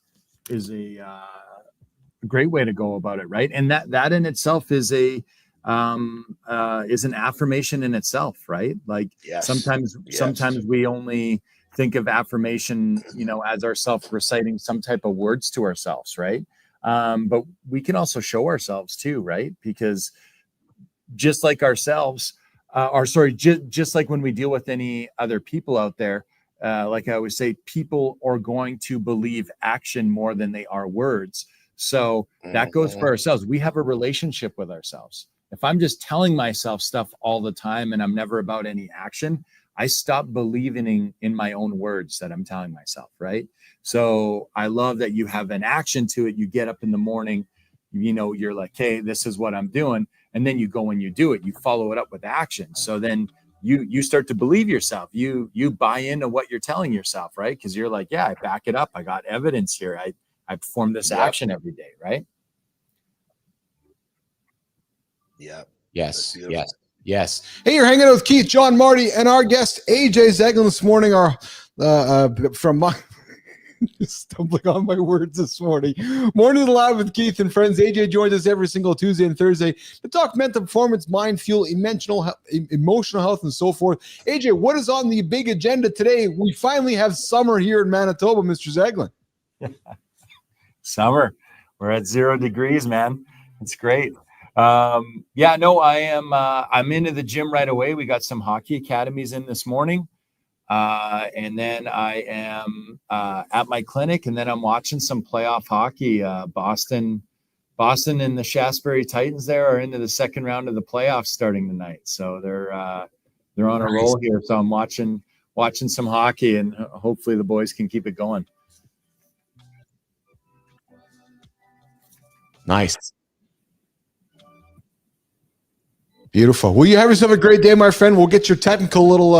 way to go about it, right? And that in itself is an affirmation in itself, right? Like sometimes we only think of affirmation, as ourselves reciting some type of words to ourselves, right? But we can also show ourselves too, right? Because just like ourselves, just like when we deal with any other people out there, like I always say, people are going to believe action more than they are words. So that goes for ourselves. We have a relationship with ourselves. If I'm just telling myself stuff all the time and I'm never about any action, I stop believing in my own words that I'm telling myself, right? So I love that you have an action to it. You get up in the morning, you're like, hey, this is what I'm doing. And then you go and you do it. You follow it up with action. So then you start to believe yourself. You buy into what you're telling yourself, right? Because you're like, yeah, I back it up. I got evidence here. I perform this action every day, right? Yeah. Yes, yes. Hey, you're hanging out with Keith, John, Marty, and our guest AJ Zeglen this morning. Our from my stumbling on my words this morning. Morning Live with Keith and friends. AJ joins us every single Tuesday and Thursday to talk mental performance, mind, fuel, emotional health, and so forth. AJ, what is on the big agenda today? We finally have summer here in Manitoba, Mr. Zeglen. Summer. We're at 0 degrees, man. It's great. I'm into the gym right away. We got some hockey academies in this morning. And then I am at my clinic, and then I'm watching some playoff hockey. Boston and the Schatzberg Titans there are into the second round of the playoffs starting tonight. So they're on a roll here. So I'm watching some hockey, and hopefully the boys can keep it going. Nice. Beautiful. Well, you have yourself a great day, my friend. We'll get your technical little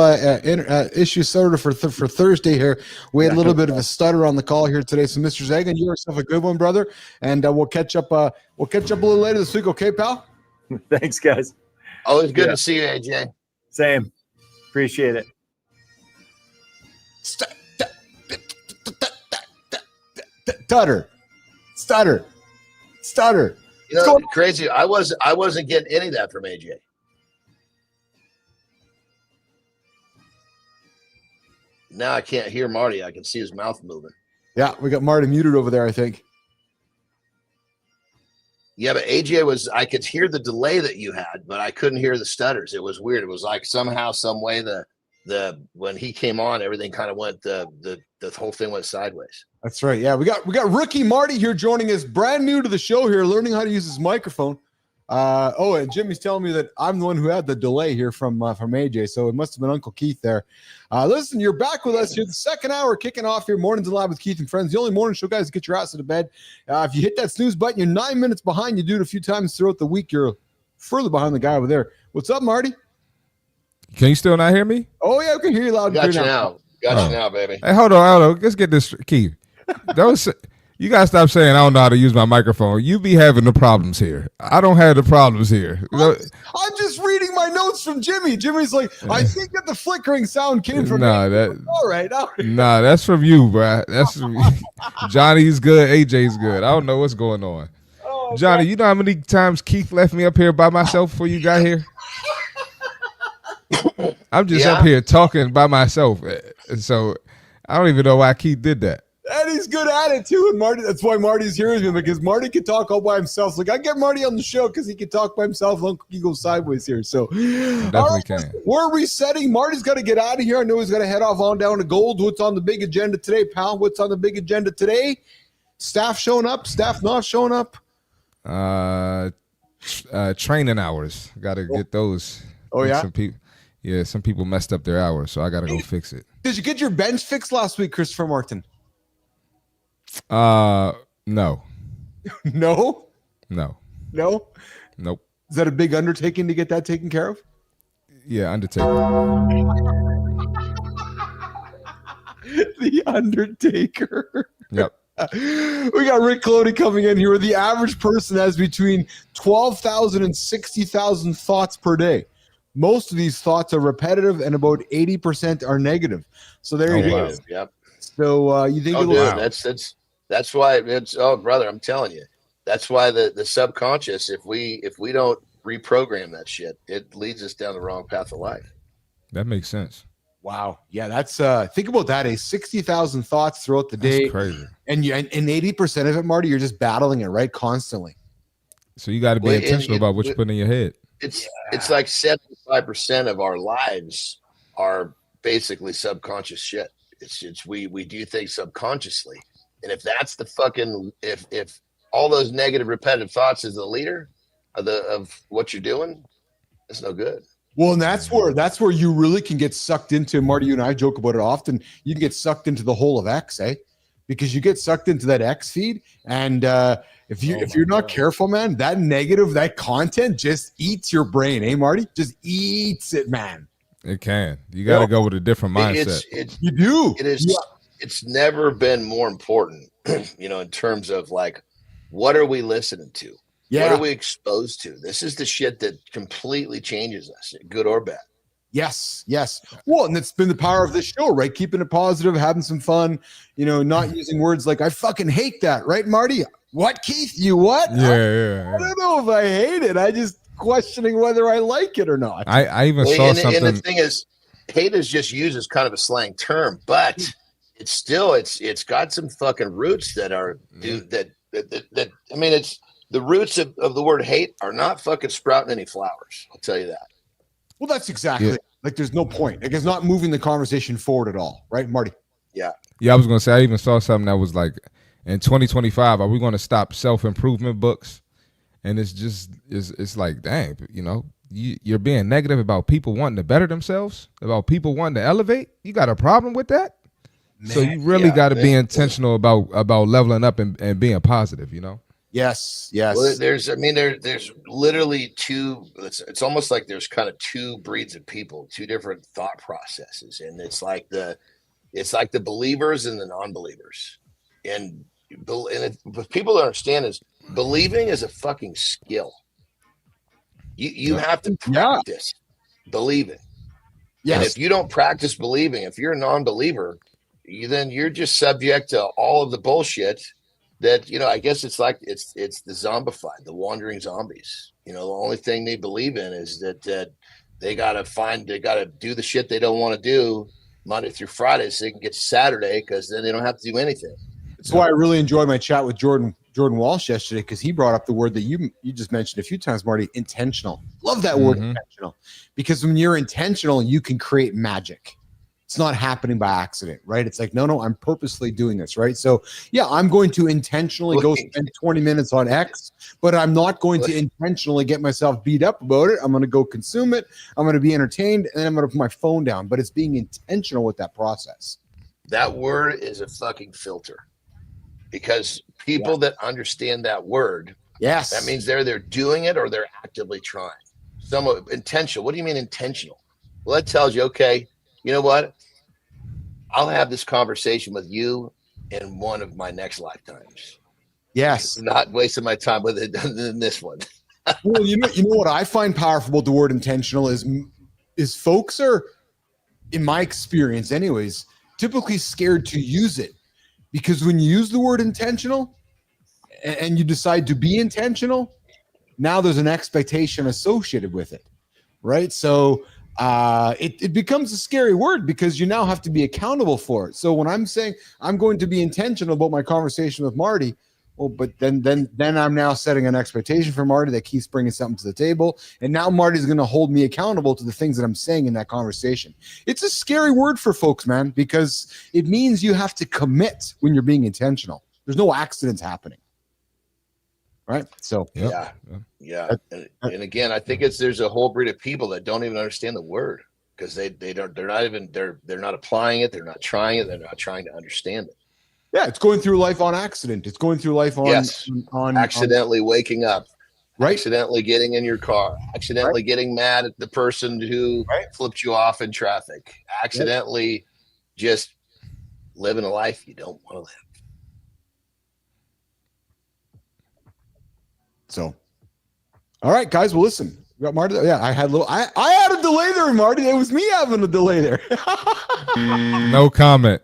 issue sorted for Thursday here. We had a little bit of a stutter on the call here today. So, Mr. Zeglen, you have yourself a good one, brother. And we'll catch up. We'll catch up a little later this week. Okay, pal? Thanks, guys. Always good to see you, AJ. Same. Appreciate it. Stutter. You know, crazy. I wasn't getting any of that from AJ. Now I can't hear Marty. I can see his mouth moving. Yeah, we got Marty muted over there, I think. Yeah, but AJ I could hear the delay that you had, but I couldn't hear the stutters. It was weird. It was like somehow, some way the when he came on, everything kind of went the whole thing went sideways. That's right. Yeah, we got rookie Marty here joining us, brand new to the show here, learning how to use his microphone. And Jimmy's telling me that I'm the one who had the delay here from AJ, so it must have been Uncle Keith there. Listen, you're back with us here, the second hour kicking off here, Mornings Live with Keith and friends. The only morning show, guys, to get your ass out of bed. If you hit that snooze button, you're 9 minutes behind. You do it a few times throughout the week, you're further behind the guy over there. What's up, Marty? Can you still not hear me? Oh yeah, I can hear you loud and Got clear you now. Got you now, baby. Hey, hold on. Let's get this, Keith. You gotta stop saying I don't know how to use my microphone. You be having the problems here. I don't have the problems here. I'm just reading my notes from Jimmy. Jimmy's like, I think that the flickering sound came from me. All right. Nah, that's from you, bro. That's from Johnny's good. AJ's good. I don't know what's going on. Oh, Johnny, you know how many times Keith left me up here by myself before you got here? I'm just up here talking by myself. So I don't even know why Keith did that. And he's good at it too. And Marty, that's why Marty's here with me, because Marty can talk all by himself. Like, I get Marty on the show because he can talk by himself. Uncle Keith goes sideways here. So definitely can. We're resetting. Marty's got to get out of here. I know he's got to head off on down to Gold. What's on the big agenda today, pal? What's on the big agenda today? Staff showing up? Staff not showing up? Training hours. Got to get those. Oh, yeah? Some people messed up their hours, so I got to go fix it. Did you get your bench fixed last week, Christopher Martin? No. No? No. No? Nope. Is that a big undertaking to get that taken care of? Yeah, Undertaker. The Undertaker. Yep. We got Rick Clody coming in here. The average person has between 12,000 and 60,000 thoughts per day. Most of these thoughts are repetitive, and about 80% are negative. So there you go. Yep. So you think that's why it's brother, I'm telling you, that's why the subconscious, if we don't reprogram that shit, it leads us down the wrong path of life. That makes sense. Wow. Yeah, that's think about that. 60,000 thoughts throughout the day. That's crazy. And 80% of it, Marty, you're just battling it, right? Constantly. So you got to be intentional about what you put in your head. It's like 75% of our lives are basically subconscious shit. It's we do things subconsciously. And if that's the fucking if all those negative repetitive thoughts is the leader of what you're doing, it's no good. Well, and that's where you really can get sucked into, Marty, you and I joke about it often. You can get sucked into the whole of X, because you get sucked into that X feed. And if you're not careful, man, that negative, that content just eats your brain, Marty? Just eats it, man. It can. You got to go with a different mindset. You do. It is. Yeah. It's never been more important, in terms of like, what are we listening to? Yeah. What are we exposed to? This is the shit that completely changes us, good or bad. Yes. Well, and it's been the power of this show, right? Keeping it positive, having some fun, not using words like, I fucking hate that, right, Marty? What, Keith? You what? Yeah. I don't know if I hate it. I just questioning whether I like it or not. I even saw something. And the thing is, hate is just used as kind of a slang term, but it's still, it's got some fucking roots that are, I mean, it's the roots of the word hate are not fucking sprouting any flowers. I'll tell you that. Well, that's exactly it. Like, there's no point. Like, it's not moving the conversation forward at all, right, Marty? Yeah. I was gonna say, I even saw something that was like, in 2025, are we going to stop self-improvement books? And it's just, it's like, dang, you're being negative about people wanting to better themselves, about people wanting to elevate. You got a problem with that? Man, so you really got to be intentional about leveling up and being positive, Yes. Well, there's literally two. It's almost like there's kind of two breeds of people, two different thought processes, and it's like the believers and the non-believers. And what people don't understand is believing is a fucking skill. You have to practice believing. Yes. And if you don't practice believing, if you're a non-believer, then you're just subject to all of the bullshit. That, I guess it's like it's the zombified, the wandering zombies. The only thing they believe in is that they gotta do the shit they don't want to do Monday through Friday so they can get to Saturday, because then they don't have to do anything. That's why I really enjoyed my chat with Jordan Walsh yesterday, because he brought up the word that you just mentioned a few times, Marty, intentional. Love that word, intentional, because when you're intentional, you can create magic. It's not happening by accident, right? It's like, no, I'm purposely doing this, right? So yeah, I'm going to intentionally go spend 20 minutes on X, but I'm not going to intentionally get myself beat up about it. I'm going to go consume it. I'm going to be entertained, and then I'm going to put my phone down, but it's being intentional with that process. That word is a fucking filter, because people that understand that word, that means they're doing it or they're actively trying. Some intentional. What do you mean intentional? Well, that tells you, okay, you know what? I'll have this conversation with you in one of my next lifetimes. Yes. Not wasting my time with it in this one. Well, you know what I find powerful about the word intentional is folks are, in my experience anyways, typically scared to use it, because when you use the word intentional and you decide to be intentional, now there's an expectation associated with it, right? So it becomes a scary word, because you now have to be accountable for it. So when I'm saying I'm going to be intentional about my conversation with Marty, well, but then I'm now setting an expectation for Marty that keeps bringing something to the table, and now Marty's going to hold me accountable to the things that I'm saying in that conversation. It's a scary word for folks, man, because it means you have to commit when you're being intentional. There's no accidents happening. Right. So yeah. And again, I think there's a whole breed of people that don't even understand the word, because they're not applying it, they're not trying it, they're not trying to understand it. Yeah, it's going through life on accident. It's going through life on accidentally waking up, right? Accidentally getting in your car, accidentally getting mad at the person who flipped you off in traffic, accidentally just living a life you don't want to live. So, all right, guys. Well, listen, we got Marty. Yeah, I had a delay there, Marty. It was me having a delay there. No comment.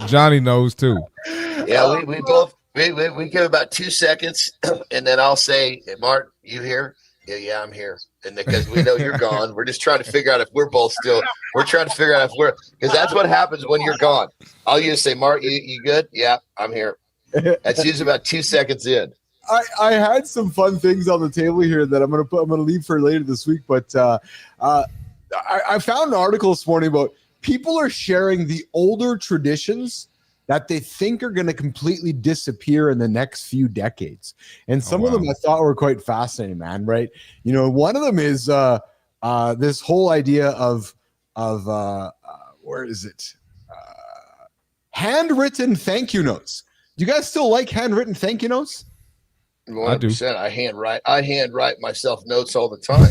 Johnny knows too. Yeah, we both we give about 2 seconds, and then I'll say, hey, Mart, you here? Yeah, I'm here. And because we know you're gone, we're just trying to figure out if we're both still. We're trying to figure out if because that's what happens when you're gone. I'll usually say, Mart, you good? Yeah, I'm here. That's usually about 2 seconds in. I had some fun things on the table here that I'm gonna leave for later this week, but I found an article this morning about people are sharing the older traditions that they think are going to completely disappear in the next few decades, and some of them I thought were quite fascinating, man. Right? One of them is this whole idea of where is it? Handwritten thank you notes. Do you guys still like handwritten thank you notes? 100%. I handwrite myself notes all the time.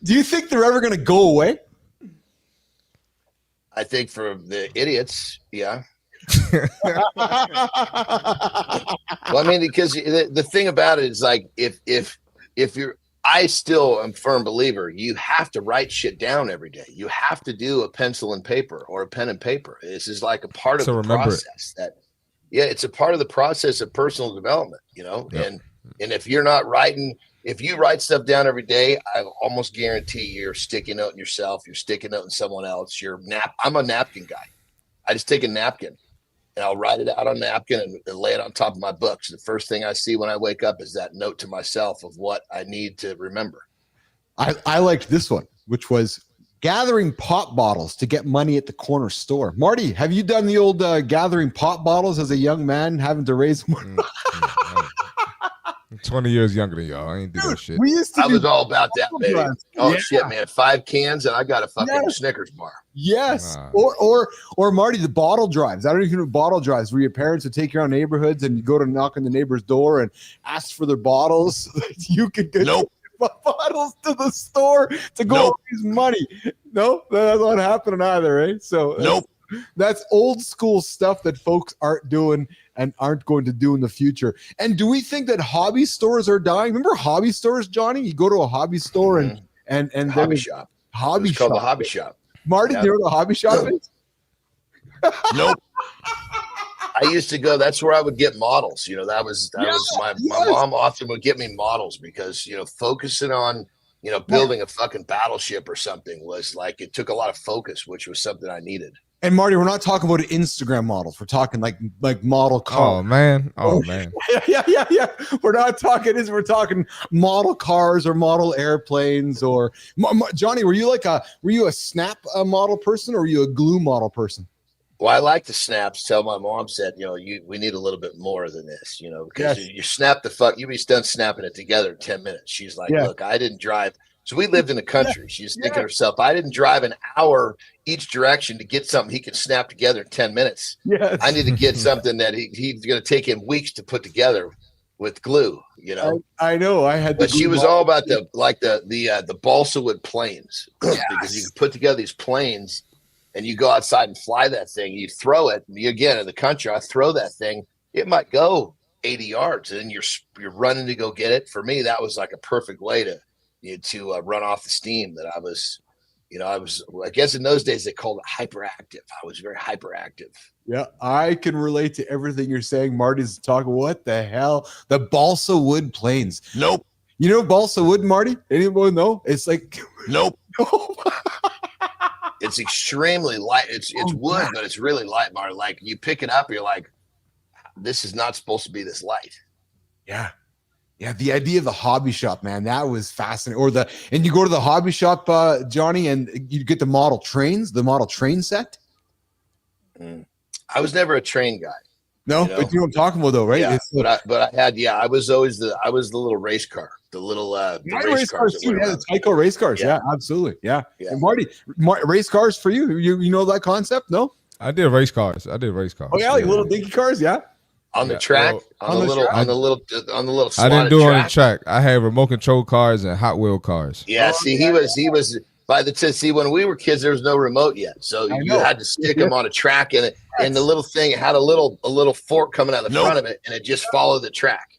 Do you think they're ever going to go away? I think for the idiots, yeah. Well, I mean, because the thing about it is like, if you're, I still am a firm believer, you have to write shit down every day. You have to do a pencil and paper or a pen and paper. This is like a part of the process it's a part of the process of personal development, you know? Yep. And if you're not writing, if you write stuff down every day, I almost guarantee you're sticky noting yourself. You're sticky noting someone else. I'm a napkin guy. I just take a napkin and I'll write it out on a napkin and lay it on top of my books. The first thing I see when I wake up is that note to myself of what I need to remember. I liked this one, which was gathering pop bottles to get money at the corner store. Marty, have you done the old gathering pop bottles as a young man, having to raise money? I'm 20 years younger than y'all. I ain't do that shit. I was all about that, baby. Shit, man. 5 cans and I got a fucking Snickers bar. Yes. Or Marty, the bottle drives. I don't even know bottle drives where your parents would take you around neighborhoods and you go to knock on the neighbor's door and ask for their bottles. You could get bottles to the store to go raise money. Nope, that's not happening either, eh? So that's old school stuff that folks aren't doing and aren't going to do in the future. And do we think that hobby stores are dying? Remember hobby stores, Johnny? You go to a hobby store and hobby shop. Hobby shop. Called the hobby shop. Marty, do you know what a hobby shop is? Nope. I used to go. That's where I would get models. You know, that was my mom often would get me models because, you know, focusing on, you know, building a fucking battleship or something was like, it took a lot of focus, which was something I needed. And Marty, we're not talking about Instagram models. We're talking like model cars. Oh man. Yeah. We're not talking this. We're talking model cars or model airplanes or Johnny. Were you a snap model person or were you a glue model person? Well, I like the snaps. Tell my mom said, you know, we need a little bit more than this, you know, because you snap the fuck. You be done snapping it together in 10 minutes. She's like, look, I didn't drive. So we lived in the country. She's thinking to herself, I didn't drive an hour each direction to get something he could snap together in 10 minutes. Yes. I need to get something that he's going to take him weeks to put together with glue, you know. I know. I had, but she was all about the balsa wood planes because you can put together these planes and you go outside and fly that thing. You throw it. Again, in the country, I throw that thing. It might go 80 yards, and then you're running to go get it. For me, that was like a perfect way to run off the steam that I was. You know, I guess in those days they called it hyperactive. I was very hyperactive. Yeah, I can relate to everything you're saying. Marty's talking. What the hell? The balsa wood planes. Nope. You know balsa wood, Marty? Anyone know? It's like nope. It's extremely light. It's wood, but it's really light, Marty. Like you pick it up, you're like, this is not supposed to be this light. Yeah. Yeah, the idea of the hobby shop, man, that was fascinating. And you go to the hobby shop, Johnny, and you get the model train set. I was never a train guy. No, you know? But you know what I'm talking about, though, right? Yeah, I was the little race car, the little race cars too. Yeah, the Tyco race cars. Yeah, absolutely. Yeah. And Marty, race cars for you? You know that concept? No, I did race cars. Oh yeah, like little dinky cars. Yeah. On the track, on the little. I didn't do it on the track. I had remote control cars and Hot Wheel cars. Yeah, he was by the time. When we were kids, there was no remote yet, so you had to stick them on a track, and the little thing had a little fork coming out the front of it, and it just followed the track.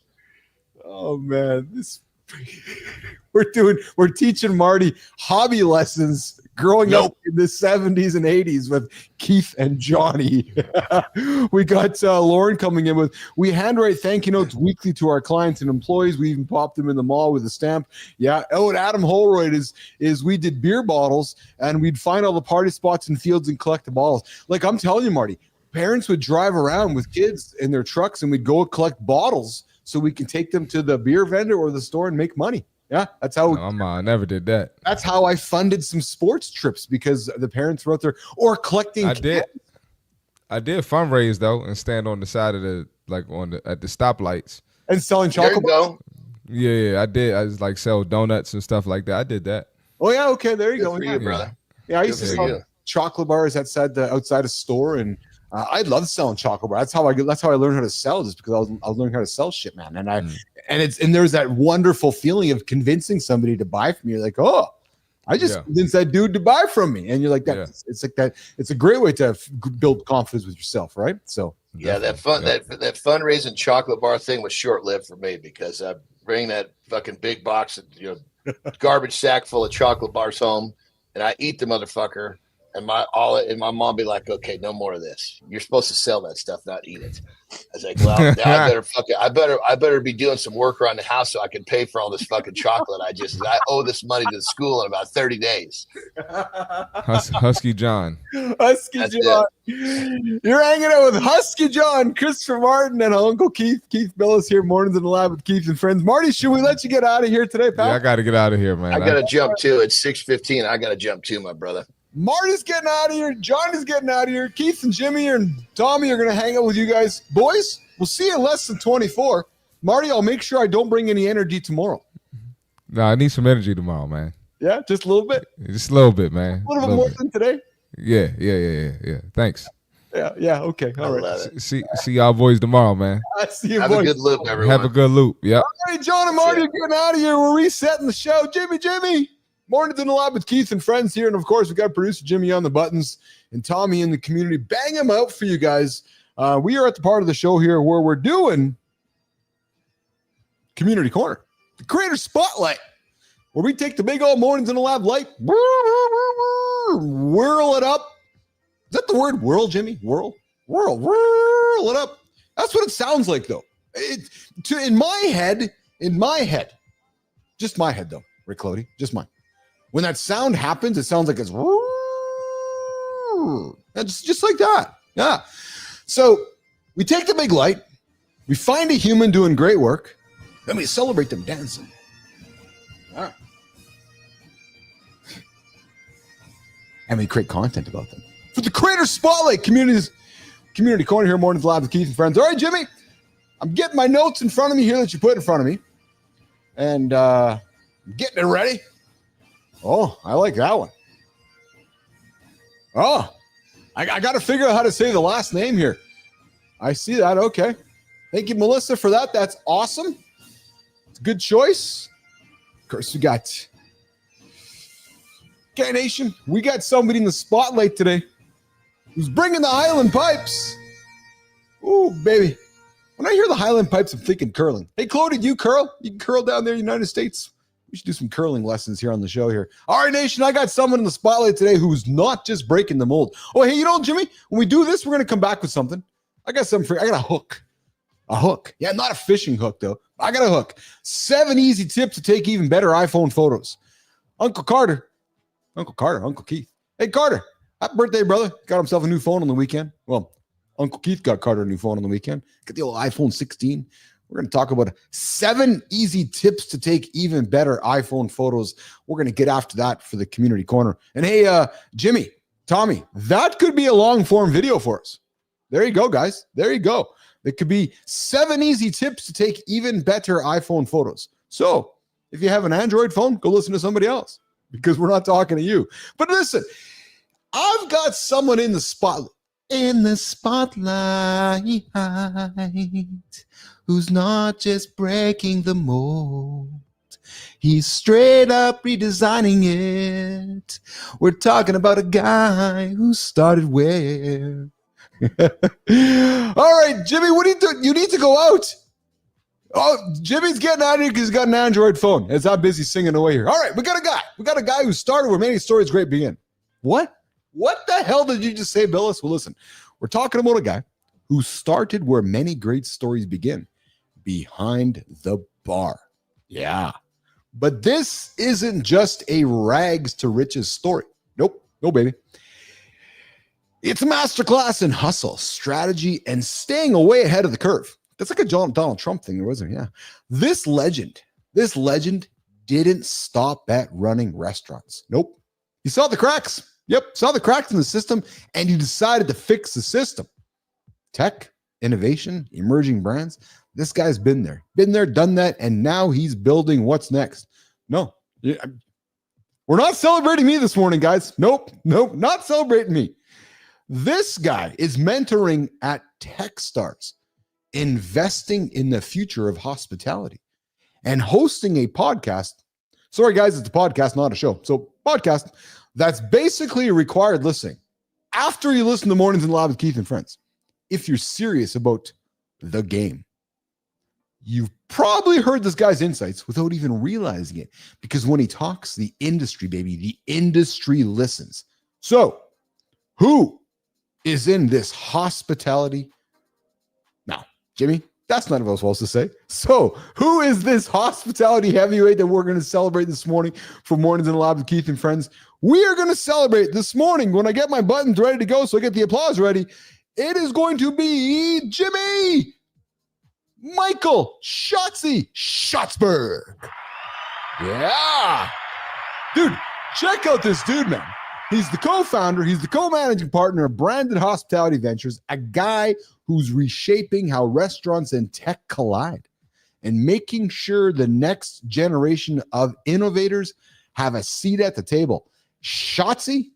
Oh man, we're teaching Marty hobby lessons growing up in the 70s and 80s with Keith and Johnny. We got Lauren coming in with, we handwrite thank you notes weekly to our clients and employees. We even popped them in the mall with a stamp. Yeah. Oh, and Adam Holroyd is we did beer bottles and we'd find all the party spots and fields and collect the bottles. Like I'm telling you, Marty, parents would drive around with kids in their trucks and we'd go collect bottles so we can take them to the beer vendor or the store and make money. Yeah, that's how. I never did that. That's how I funded some sports trips because the parents were out there or collecting. I did fundraise though and stand on the side of at the stoplights and selling chocolate. Yeah, I did. I just like sell donuts and stuff like that. I did that. Oh yeah, okay, there you go. For you, brother. Yeah, I used to sell chocolate bars outside a store, and I love selling chocolate bars. That's how I learned how to sell, just because I was learning how to sell shit, man. And there's that wonderful feeling of convincing somebody to buy from you. Like, oh, I just convinced that dude to buy from me. And you're like, that. Yeah. It's like that. It's a great way to build confidence with yourself, right? So Yeah, that fundraising chocolate bar thing was short lived for me because I bring that fucking big box of garbage sack full of chocolate bars home, and I eat the motherfucker. And my mom be like, okay, no more of this. You're supposed to sell that stuff, not eat it. I was like, well, now I better be doing some work around the house so I can pay for all this fucking chocolate. I owe this money to the school in about 30 days. Husky John. Husky John. You're hanging out with Husky John, Christopher Martin, and Uncle Keith. Keith Bilous here, Mornings in the Lab with Keith and Friends. Marty, should we let you get out of here today, pal? Yeah, I got to get out of here, man. I got to jump too. It's 6:15. I got to jump too, my brother. Marty's getting out of here. John is getting out of here. Keith and Jimmy and Tommy are going to hang out with you guys. Boys, we'll see you in less than 24. Marty, I'll make sure I don't bring any energy tomorrow. No, I need some energy tomorrow, man. Yeah, just a little bit? Just a little bit, man. A little bit more than today? Yeah. Thanks. Yeah, okay. All right. See y'all boys tomorrow, man. I see you, Have boys. a good loop, everyone. Have a good loop. Yep. All right, John and Marty are getting out of here. We're resetting the show. Jimmy. Mornings in the Lab with Keith and Friends here. And, of course, we got producer Jimmy on the buttons and Tommy in the community. Bang them out for you guys. We are at the part of the show here where we're doing Community Corner, the Creator Spotlight, where we take the big old Mornings in the Lab light, whirl it up. Is that the word whirl, Jimmy? Whirl it up. That's what it sounds like, though. In my head, just my head, though, Rick Clody, just mine. When that sound happens, it sounds like it's just like that. Yeah. So we take the big light, we find a human doing great work, then we celebrate them dancing. All right. And we create content about them. For the Creator Spotlight Community Corner here, Mornings Lab with Keith and Friends. All right, Jimmy, I'm getting my notes in front of me here that you put in front of me. And getting it ready. Oh, I like that one. Oh, I got to figure out how to say the last name here. I see that. Okay. Thank you, Melissa, for that. That's awesome. It's a good choice. Of course, we got Okay, Nation. We got somebody in the spotlight today who's bringing the Highland Pipes. Ooh, baby. When I hear the Highland Pipes, I'm thinking curling. Hey, Chloe, do you curl? You can curl down there in the United States. We should do some curling lessons here on the show here. All right, Nation, I got someone in the spotlight today who's not just breaking the mold. Oh, hey, you know, Jimmy, when we do this, we're going to come back with something. I got something for you. I got a hook. A hook. Yeah, not a fishing hook, though. I got a hook. 7 easy tips to take even better iPhone photos. Uncle Keith. Hey, Carter, happy birthday, brother. Got himself a new phone on the weekend. Well, Uncle Keith got Carter a new phone on the weekend. Got the old iPhone 16. We're going to talk about 7 easy tips to take even better iPhone photos. We're going to get after that for the community corner. And hey, Jimmy, Tommy, that could be a long form video for us. There you go, guys. There you go. It could be 7 easy tips to take even better iPhone photos. So if you have an Android phone, go listen to somebody else because we're not talking to you. But listen, I've got someone in the spotlight. In the spotlight, who's not just breaking the mold. He's straight up redesigning it. We're talking about a guy who started where? All right, Jimmy, what are you doing? You need to go out. Oh, Jimmy's getting out of here because he's got an Android phone. As I'm busy singing away here. All right, we got a guy. We got a guy who started where many stories great begin. What? What the hell did you just say, Billis? Well, listen, we're talking about a guy who started where many great stories begin, behind the bar. Yeah. But this isn't just a rags to riches story. Nope. No, baby. It's a masterclass in hustle, strategy, and staying way ahead of the curve. That's like a Donald Trump thing, wasn't it? Yeah. This legend didn't stop at running restaurants. Nope. He saw the cracks. Yep, saw the cracks in the system, and he decided to fix the system. Tech, innovation, emerging brands. This guy's been there, done that, and now he's building what's next. No, we're not celebrating me this morning, guys. Nope, not celebrating me. This guy is mentoring at Techstars, investing in the future of hospitality, and hosting a podcast Sorry, guys, it's a podcast, not a show. So podcast, that's basically required listening. After you listen to Mornings in the Lab with Keith and Friends, if you're serious about the game, you've probably heard this guy's insights without even realizing it, because when he talks, the industry, baby, the industry listens. So who is in this hospitality? Now, Jimmy, that's not what I was supposed to say. So who is this hospitality heavyweight that we're going to celebrate this morning for Mornings in the Lab with Keith and Friends? We are going to celebrate this morning when I get my buttons ready to go, so I get the applause ready. It is going to be Jimmy Michael Schatzberg. Yeah. Dude, check out this dude, man. He's the co-founder. He's the co-managing partner of Branded Hospitality Ventures, a guy who's reshaping how restaurants and tech collide and making sure the next generation of innovators have a seat at the table. Schatzy,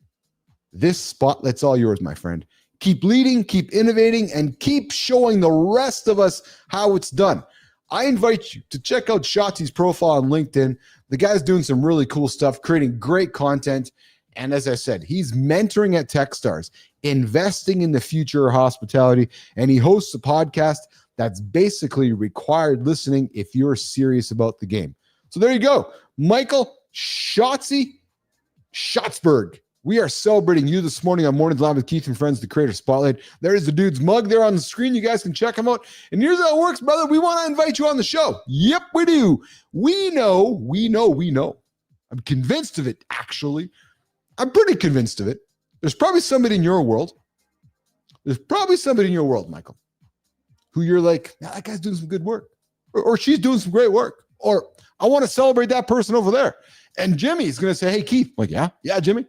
this spotlight's all yours, my friend. Keep leading, keep innovating, and keep showing the rest of us how it's done. I invite you to check out Schatzy's profile on LinkedIn. The guy's doing some really cool stuff, creating great content. And as I said, he's mentoring at Techstars, investing in the future of hospitality, and he hosts a podcast that's basically required listening if you're serious about the game. So there you go. Michael Schatzberg. We are celebrating you this morning on Mornings Live with Keith and Friends, the Creator Spotlight. There is the dude's mug there on the screen. You guys can check him out. And here's how it works, brother. We want to invite you on the show. Yep, we do. We know. I'm convinced of it, actually. I'm pretty convinced of it. There's probably somebody in your world. Michael, who you're like, that guy's doing some good work. Or she's doing some great work. Or I want to celebrate that person over there. And Jimmy's going to say, hey, Keith. I'm like, yeah, Jimmy.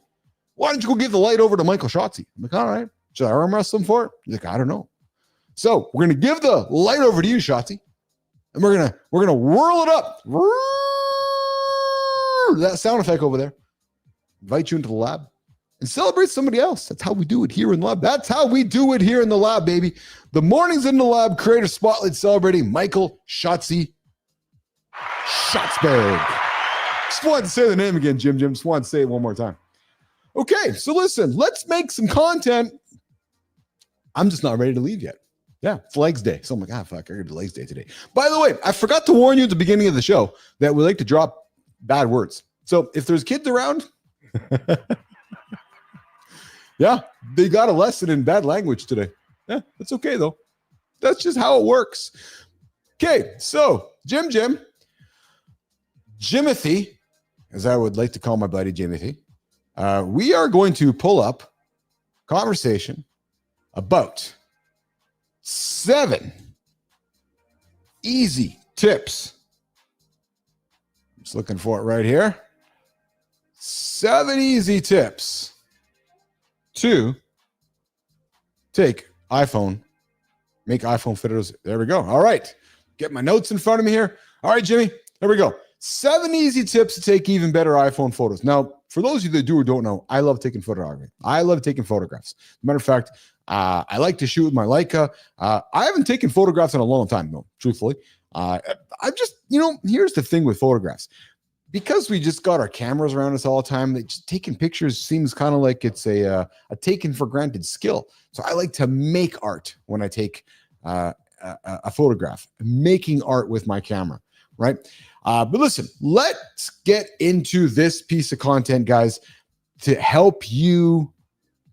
Why don't you go give the light over to Michael Schatzy? I'm like, all right. Should I arm wrestle him for it? He's like, I don't know. So we're going to give the light over to you, Schatzy. And we're going to whirl it up. That sound effect over there. Invite you into the lab and celebrate somebody else. That's how we do it here in the lab. Baby. The Mornings in the Lab Creator Spotlight celebrating Michael Schatzberg. Just wanted to say the name again, Jim. Just wanted to say it one more time. Okay, so listen, let's make some content. I'm just not ready to leave yet. Yeah, it's Legs Day. So I'm like, fuck, I gotta do Legs Day today. By the way, I forgot to warn you at the beginning of the show that we like to drop bad words. So if there's kids around, yeah, they got a lesson in bad language today. Yeah, that's okay though. That's just how it works. Okay, so Jimothy, as I would like to call my buddy Jimothy, we are going to pull up conversation about 7 easy tips. I'm just looking for it right here. 7 easy tips to make iPhone photos. There we go. All right. Get my notes in front of me here. All right, Jimmy, there we go. 7 easy tips to take even better iPhone photos. Now, for those of you that do or don't know, I love taking photography. I love taking photographs. Matter of fact, I like to shoot with my Leica. I haven't taken photographs in a long time, though, truthfully. I just, here's the thing with photographs. Because we just got our cameras around us all the time, that just taking pictures seems kind of like it's a taken for granted skill. So I like to make art when I take a photograph, making art with my camera, right? But listen, let's get into this piece of content, guys, to help you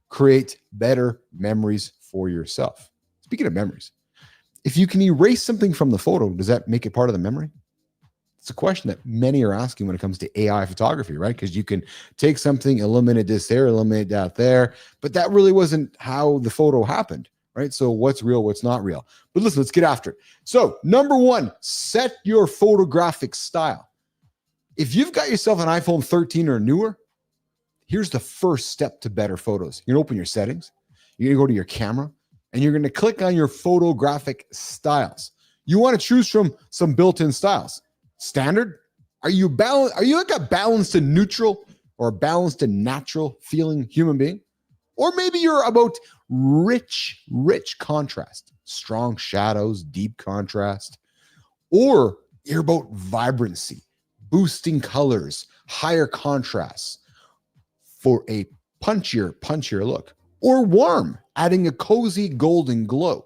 create better memories for yourself. Speaking of memories, if you can erase something from the photo, does that make it part of the memory? It's a question that many are asking when it comes to AI photography, right? Because you can take something, eliminate this there, eliminate that there, but that really wasn't how the photo happened, right? So what's real, what's not real? But listen, let's get after it. So number 1, set your photographic style. If you've got yourself an iPhone 13 or newer, here's the first step to better photos. You're gonna open your settings, you're gonna go to your camera, and you're gonna click on your photographic styles. You wanna choose from some built-in styles. Standard? Are you like a balanced and neutral or a balanced and natural feeling human being? Or maybe you're about rich contrast, strong shadows, deep contrast. Or you're about vibrancy, boosting colors, higher contrasts for a punchier look. Or warm, adding a cozy golden glow.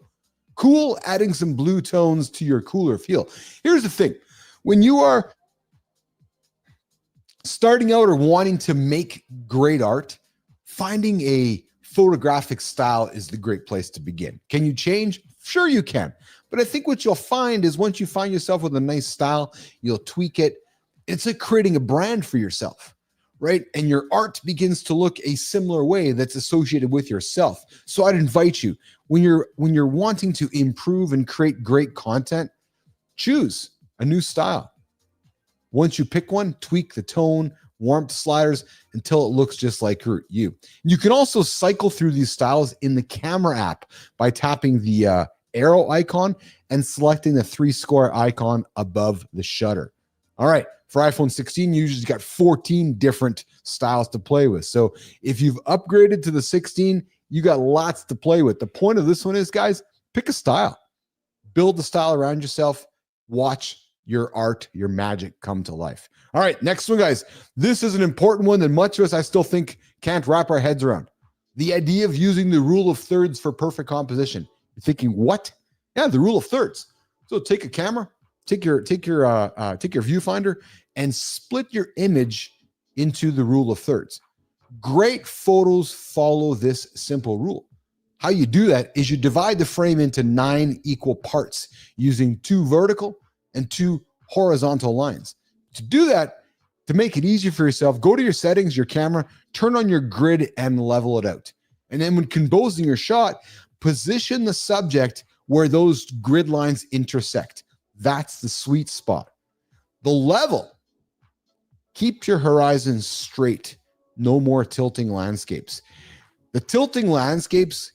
Cool, adding some blue tones to your cooler feel. Here's the thing. When you are starting out or wanting to make great art, finding a photographic style is the great place to begin. Can you change? Sure you can. But I think what you'll find is once you find yourself with a nice style, you'll tweak it. It's like creating a brand for yourself, right? And your art begins to look a similar way that's associated with yourself. So I'd invite you, when you're wanting to improve and create great content, choose a new style. Once you pick one, tweak the tone, warmth sliders until it looks just like you. You can also cycle through these styles in the camera app by tapping the arrow icon and selecting the 3 square icon above the shutter. All right, for iPhone 16, you usually got 14 different styles to play with. So if you've upgraded to the 16, you got lots to play with. The point of this one is, guys, pick a style. Build the style around yourself. Watch your art, your magic come to life. All right, next one, guys. This is an important one that much of us, I still think, can't wrap our heads around. The idea of using the rule of thirds for perfect composition. You're thinking, what? Yeah, the rule of thirds. So take a camera, take your viewfinder, and split your image into the rule of thirds. Great photos follow this simple rule. How you do that is you divide the frame into 9 equal parts using 2 vertical and 2 horizontal lines. To do that, to make it easier for yourself, go to your settings, your camera, turn on your grid and level it out. And then when composing your shot, position the subject where those grid lines intersect. That's the sweet spot. The level, keep your horizon straight. No more tilting landscapes. The tilting landscapes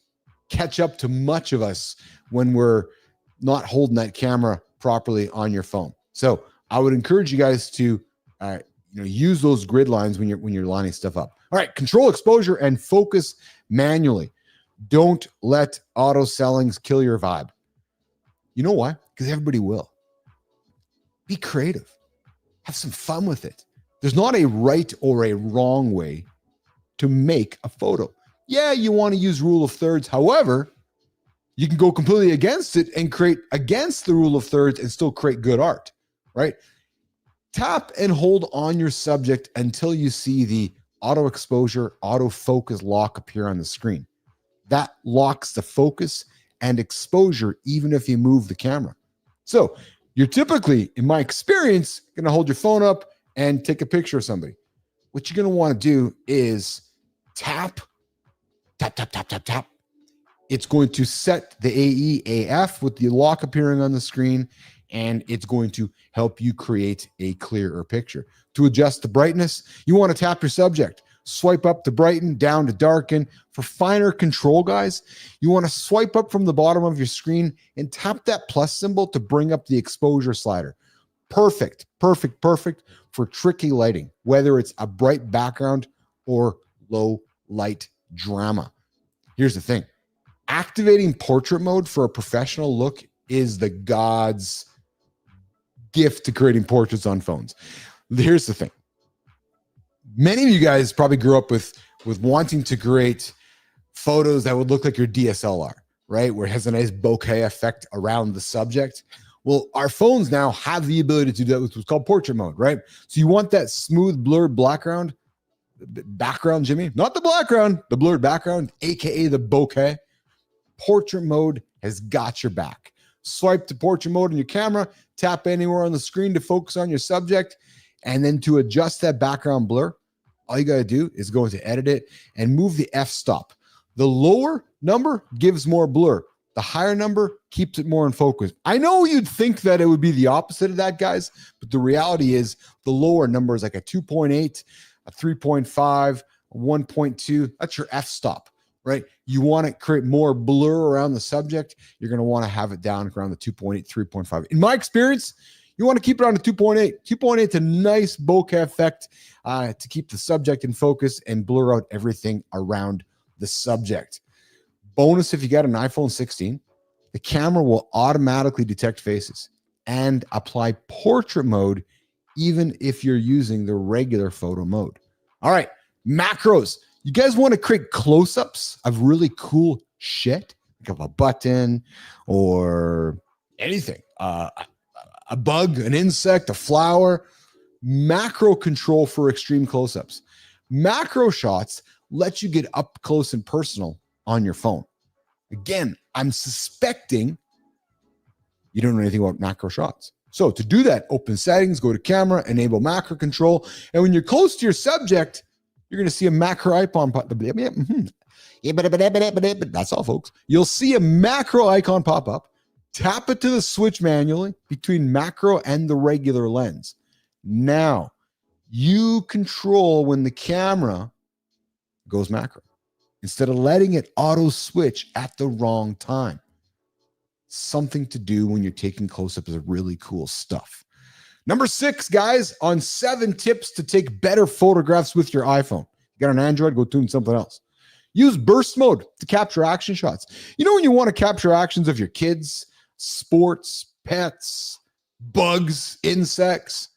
catch up to much of us when we're not holding that camera properly on your phone. So I would encourage you guys to use those grid lines when you're lining stuff up. All right, control exposure and focus manually. Don't let auto sellings kill your vibe. You know why? Because everybody will. Be creative. Have some fun with it. There's not a right or a wrong way to make a photo. Yeah, you want to use rule of thirds. However, you can go completely against it and create against the rule of thirds and still create good art, right? Tap and hold on your subject until you see the auto exposure, auto focus lock appear on the screen. That locks the focus and exposure even if you move the camera. So you're typically, in my experience, going to hold your phone up and take a picture of somebody. What you're going to want to do is tap. It's going to set the AEAF with the lock appearing on the screen, and it's going to help you create a clearer picture. To adjust the brightness, you want to tap your subject. Swipe up to brighten, down to darken. For finer control, guys, you want to swipe up from the bottom of your screen and tap that plus symbol to bring up the exposure slider. Perfect for tricky lighting, whether it's a bright background or low light drama. Here's the thing. Activating portrait mode for a professional look is the God's gift to creating portraits on phones. Here's the thing. Many of you guys probably grew up with wanting to create photos that would look like your DSLR, right? Where it has a nice bokeh effect around the subject. Well, our phones now have the ability to do that with what's called portrait mode, right? So you want that smooth, blurred background, Jimmy, not the background, the blurred background, AKA the bokeh. Portrait mode has got your back. Swipe to portrait mode on your camera, tap anywhere on the screen to focus on your subject, and then to adjust that background blur, all you got to do is go into edit it and move the f-stop. The lower number gives more blur. The higher number keeps it more in focus. I know you'd think that it would be the opposite of that, guys, but the reality is the lower number is like a 2.8, a 3.5, a 1.2. That's your f-stop. Right? You want to create more blur around the subject. You're going to want to have it down around the 2.8, 3.5. In my experience, you want to keep it on the 2.8. 2.8 is a nice bokeh effect to keep the subject in focus and blur out everything around the subject. Bonus, if you got an iPhone 16, the camera will automatically detect faces and apply portrait mode even if you're using the regular photo mode. All right, macros. You guys want to create close-ups of really cool shit, like of a button or anything, a bug, an insect, a flower. Macro control for extreme close-ups. Macro shots let you get up close and personal on your phone. Again, I'm suspecting you don't know anything about macro shots. So to do that, open settings, go to camera, enable macro control. And when you're close to your subject, you're going to see a macro icon pop. That's all, folks. You'll see a macro icon pop up. Tap it to the switch manually between macro and the regular lens. Now, you control when the camera goes macro instead of letting it auto switch at the wrong time. Something to do when you're taking close-ups of really cool stuff. Number 6, guys, on 7 tips to take better photographs with your iPhone. You got an Android, go tune something else. Use burst mode to capture action shots. You know when you want to capture actions of your kids, sports, pets, bugs, insects,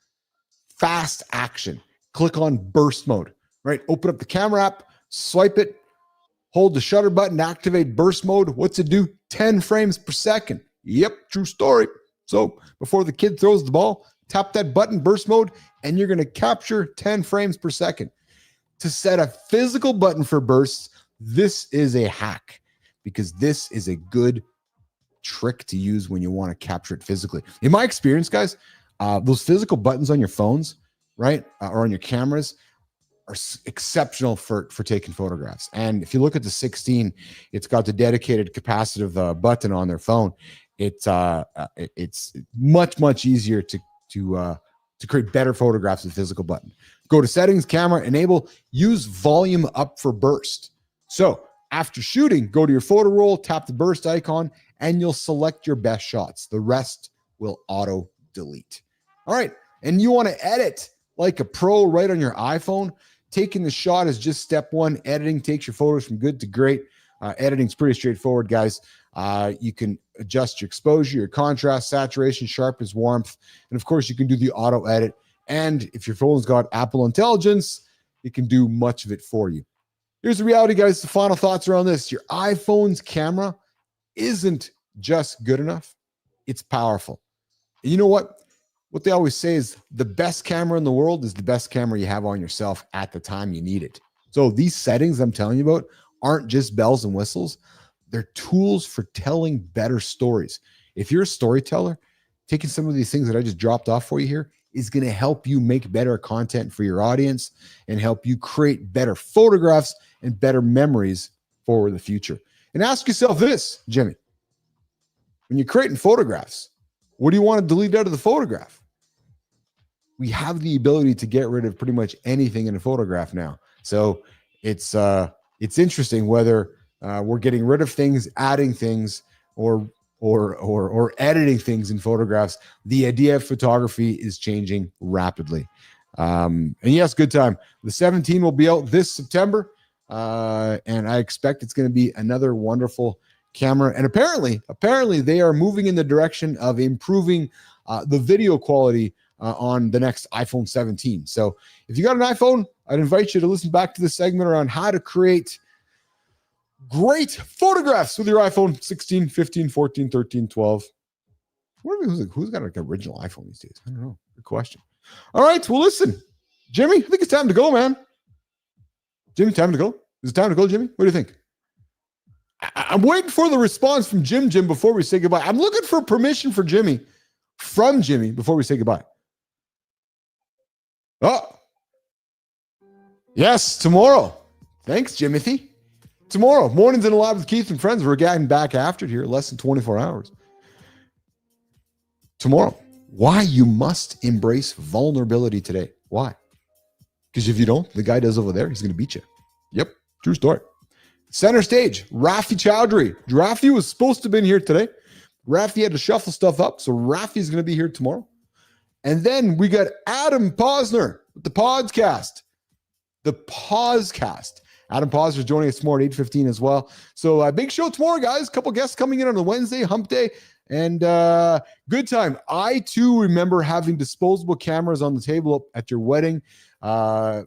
fast action. Click on burst mode, right? Open up the camera app, swipe it, hold the shutter button, activate burst mode. What's it do? 10 frames per second. Yep, true story. So before the kid throws the ball, tap that button, burst mode, and you're going to capture 10 frames per second. To set a physical button for bursts, this is a hack because this is a good trick to use when you want to capture it physically. In my experience, guys, those physical buttons on your phones, right, or on your cameras are exceptional for taking photographs. And if you look at the 16, it's got the dedicated capacitive button on their phone. It's much easier to create better photographs with physical button. Go to settings, camera, enable, use volume up for burst. So after shooting, go to your photo roll, tap the burst icon, and you'll select your best shots. The rest will auto delete. All right. And you want to edit like a pro right on your iPhone. Taking the shot is just step 1. Editing takes your photos from good to great. Editing is pretty straightforward, guys. You can adjust your exposure, your contrast, saturation, sharpness, warmth. And of course, you can do the auto edit. And if your phone's got Apple Intelligence, it can do much of it for you. Here's the reality, guys. The final thoughts around this. Your iPhone's camera isn't just good enough. It's powerful. And you know what? What they always say is the best camera in the world is the best camera you have on yourself at the time you need it. So these settings I'm telling you about aren't just bells and whistles. They're tools for telling better stories. If you're a storyteller, taking some of these things that I just dropped off for you here is going to help you make better content for your audience and help you create better photographs and better memories for the future. And ask yourself this, Jimmy, when you're creating photographs, what do you want to delete out of the photograph? We have the ability to get rid of pretty much anything in a photograph now. So it's interesting whether we're getting rid of things, adding things, or editing things in photographs. The idea of photography is changing rapidly. And yes, good time. The 17 will be out this September. And I expect it's going to be another wonderful camera. And apparently they are moving in the direction of improving the video quality on the next iPhone 17. So if you got an iPhone, I'd invite you to listen back to this segment around how to create great photographs with your iPhone 16, 15, 14, 13, 12. Who's got like an original iPhone these days? I don't know. Good question. All right. Well, listen, Jimmy, I think it's time to go, man. Jimmy, time to go? Is it time to go, Jimmy? What do you think? I'm waiting for the response from Jim before we say goodbye. I'm looking for permission from Jimmy before we say goodbye. Oh, yes, tomorrow. Thanks, Jimothy. Tomorrow, Mornings in the Lab with Keith and friends. We're getting back after it here, less than 24 hours. Tomorrow, why you must embrace vulnerability today. Why? Because if you don't, the guy does over there, he's going to beat you. Yep, true story. Center stage, Rafi Chowdhury. Rafi was supposed to have been here today. Rafi had to shuffle stuff up, so Rafi's going to be here tomorrow. And then we got Adam Posner with the Podcast. The Podcast. Adam Posner is joining us tomorrow at 8:15 as well. So big show tomorrow, guys. A couple guests coming in on a Wednesday, hump day. And good time. I too remember having disposable cameras on the table at your wedding.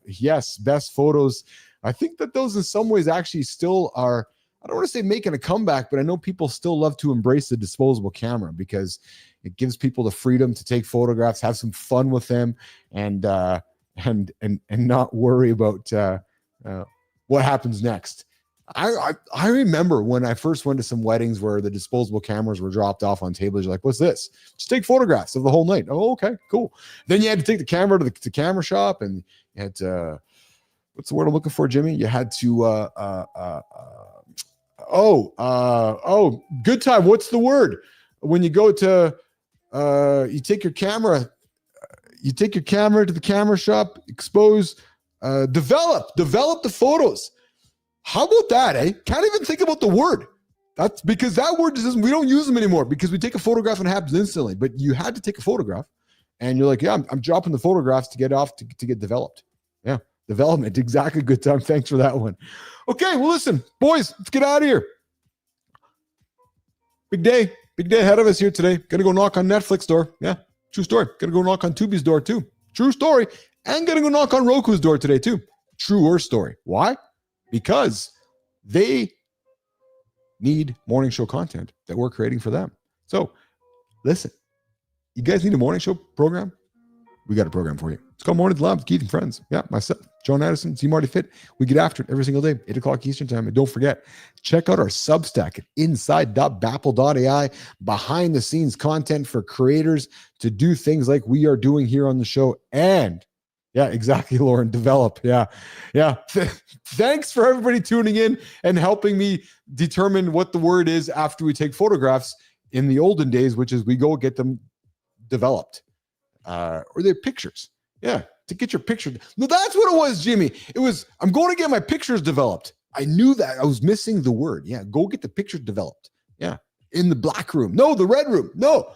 Yes, best photos. I think that those in some ways actually still are, I don't want to say making a comeback, but I know people still love to embrace the disposable camera because it gives people the freedom to take photographs, have some fun with them, and not worry about what happens next. I remember when I first went to some weddings where the disposable cameras were dropped off on tables. You're like, what's this? Just take photographs of the whole night. Oh, okay, cool. Then you had to take the camera to the camera shop, and you had to, what's the word I'm looking for, Jimmy? You had to, good time. What's the word? When you go to, you take your camera to the camera shop, expose, develop the photos. How about that, eh? Can't even think about the word. That's because that word just we don't use them anymore because we take a photograph and it happens instantly. But you had to take a photograph, and you're like, yeah, I'm dropping the photographs to get off to get developed. Yeah, development. Exactly. Good time. Thanks for that one. Okay, well, listen, boys, let's get out of here. Big day ahead of us here today. Gonna go knock on Netflix door. Yeah, true story. Gonna go knock on Tubi's door too. True story. And gonna go knock on Roku's door today too. Truer story. Why? Because they need morning show content that we're creating for them. So listen, you guys need a morning show program? We got a program for you. It's called Mornings Live with Keith and Friends. Yeah, myself, Jon Andersen and CMartyFit. We get after it every single day, 8 o'clock Eastern time. And don't forget, check out our Substack at inside.bappel.ai, behind the scenes content for creators to do things like we are doing here on the show. And yeah, exactly, Lauren. Develop. Yeah. Thanks for everybody tuning in and helping me determine what the word is after we take photographs in the olden days, which is we go get them developed. Or they're pictures. Yeah, to get your picture. No, that's what it was, Jimmy. It was, I'm going to get my pictures developed. I knew that. I was missing the word. Yeah, go get the pictures developed. Yeah, in the black room. No, the red room. No.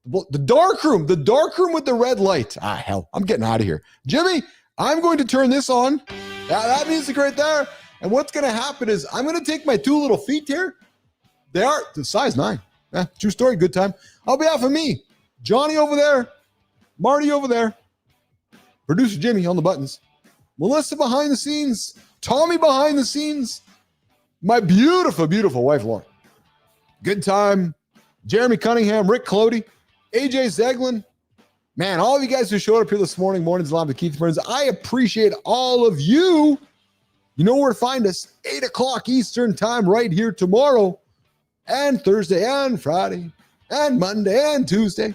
Well, the dark room with the red light. Hell, I'm getting out of here. Jimmy, I'm going to turn this on. Yeah, that music right there. And what's going to happen is I'm going to take my 2 little feet here. They are the size 9. Yeah, true story. Good time. On behalf of me, Johnny over there, Marty over there, producer Jimmy on the buttons, Melissa behind the scenes, Tommy behind the scenes, my beautiful, beautiful wife, Lauren. Good time. Jeremy Cunningham, Rick Clody, AJ Zeglen, man, all of you guys who showed up here this morning, Mornings Live with Keith and Friends, I appreciate all of you. You know where to find us, 8 o'clock Eastern time right here tomorrow and Thursday and Friday and Monday and Tuesday.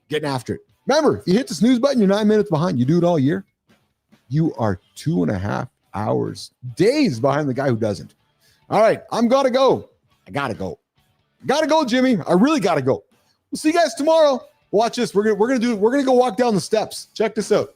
Getting after it. Remember, if you hit the snooze button, you're 9 minutes behind. You do it all year. You are 2.5 hours, days behind the guy who doesn't. All right, I'm going to go. I got to go. Jimmy. I really got to go. We'll see you guys tomorrow. Watch this. We're gonna go walk down the steps. Check this out.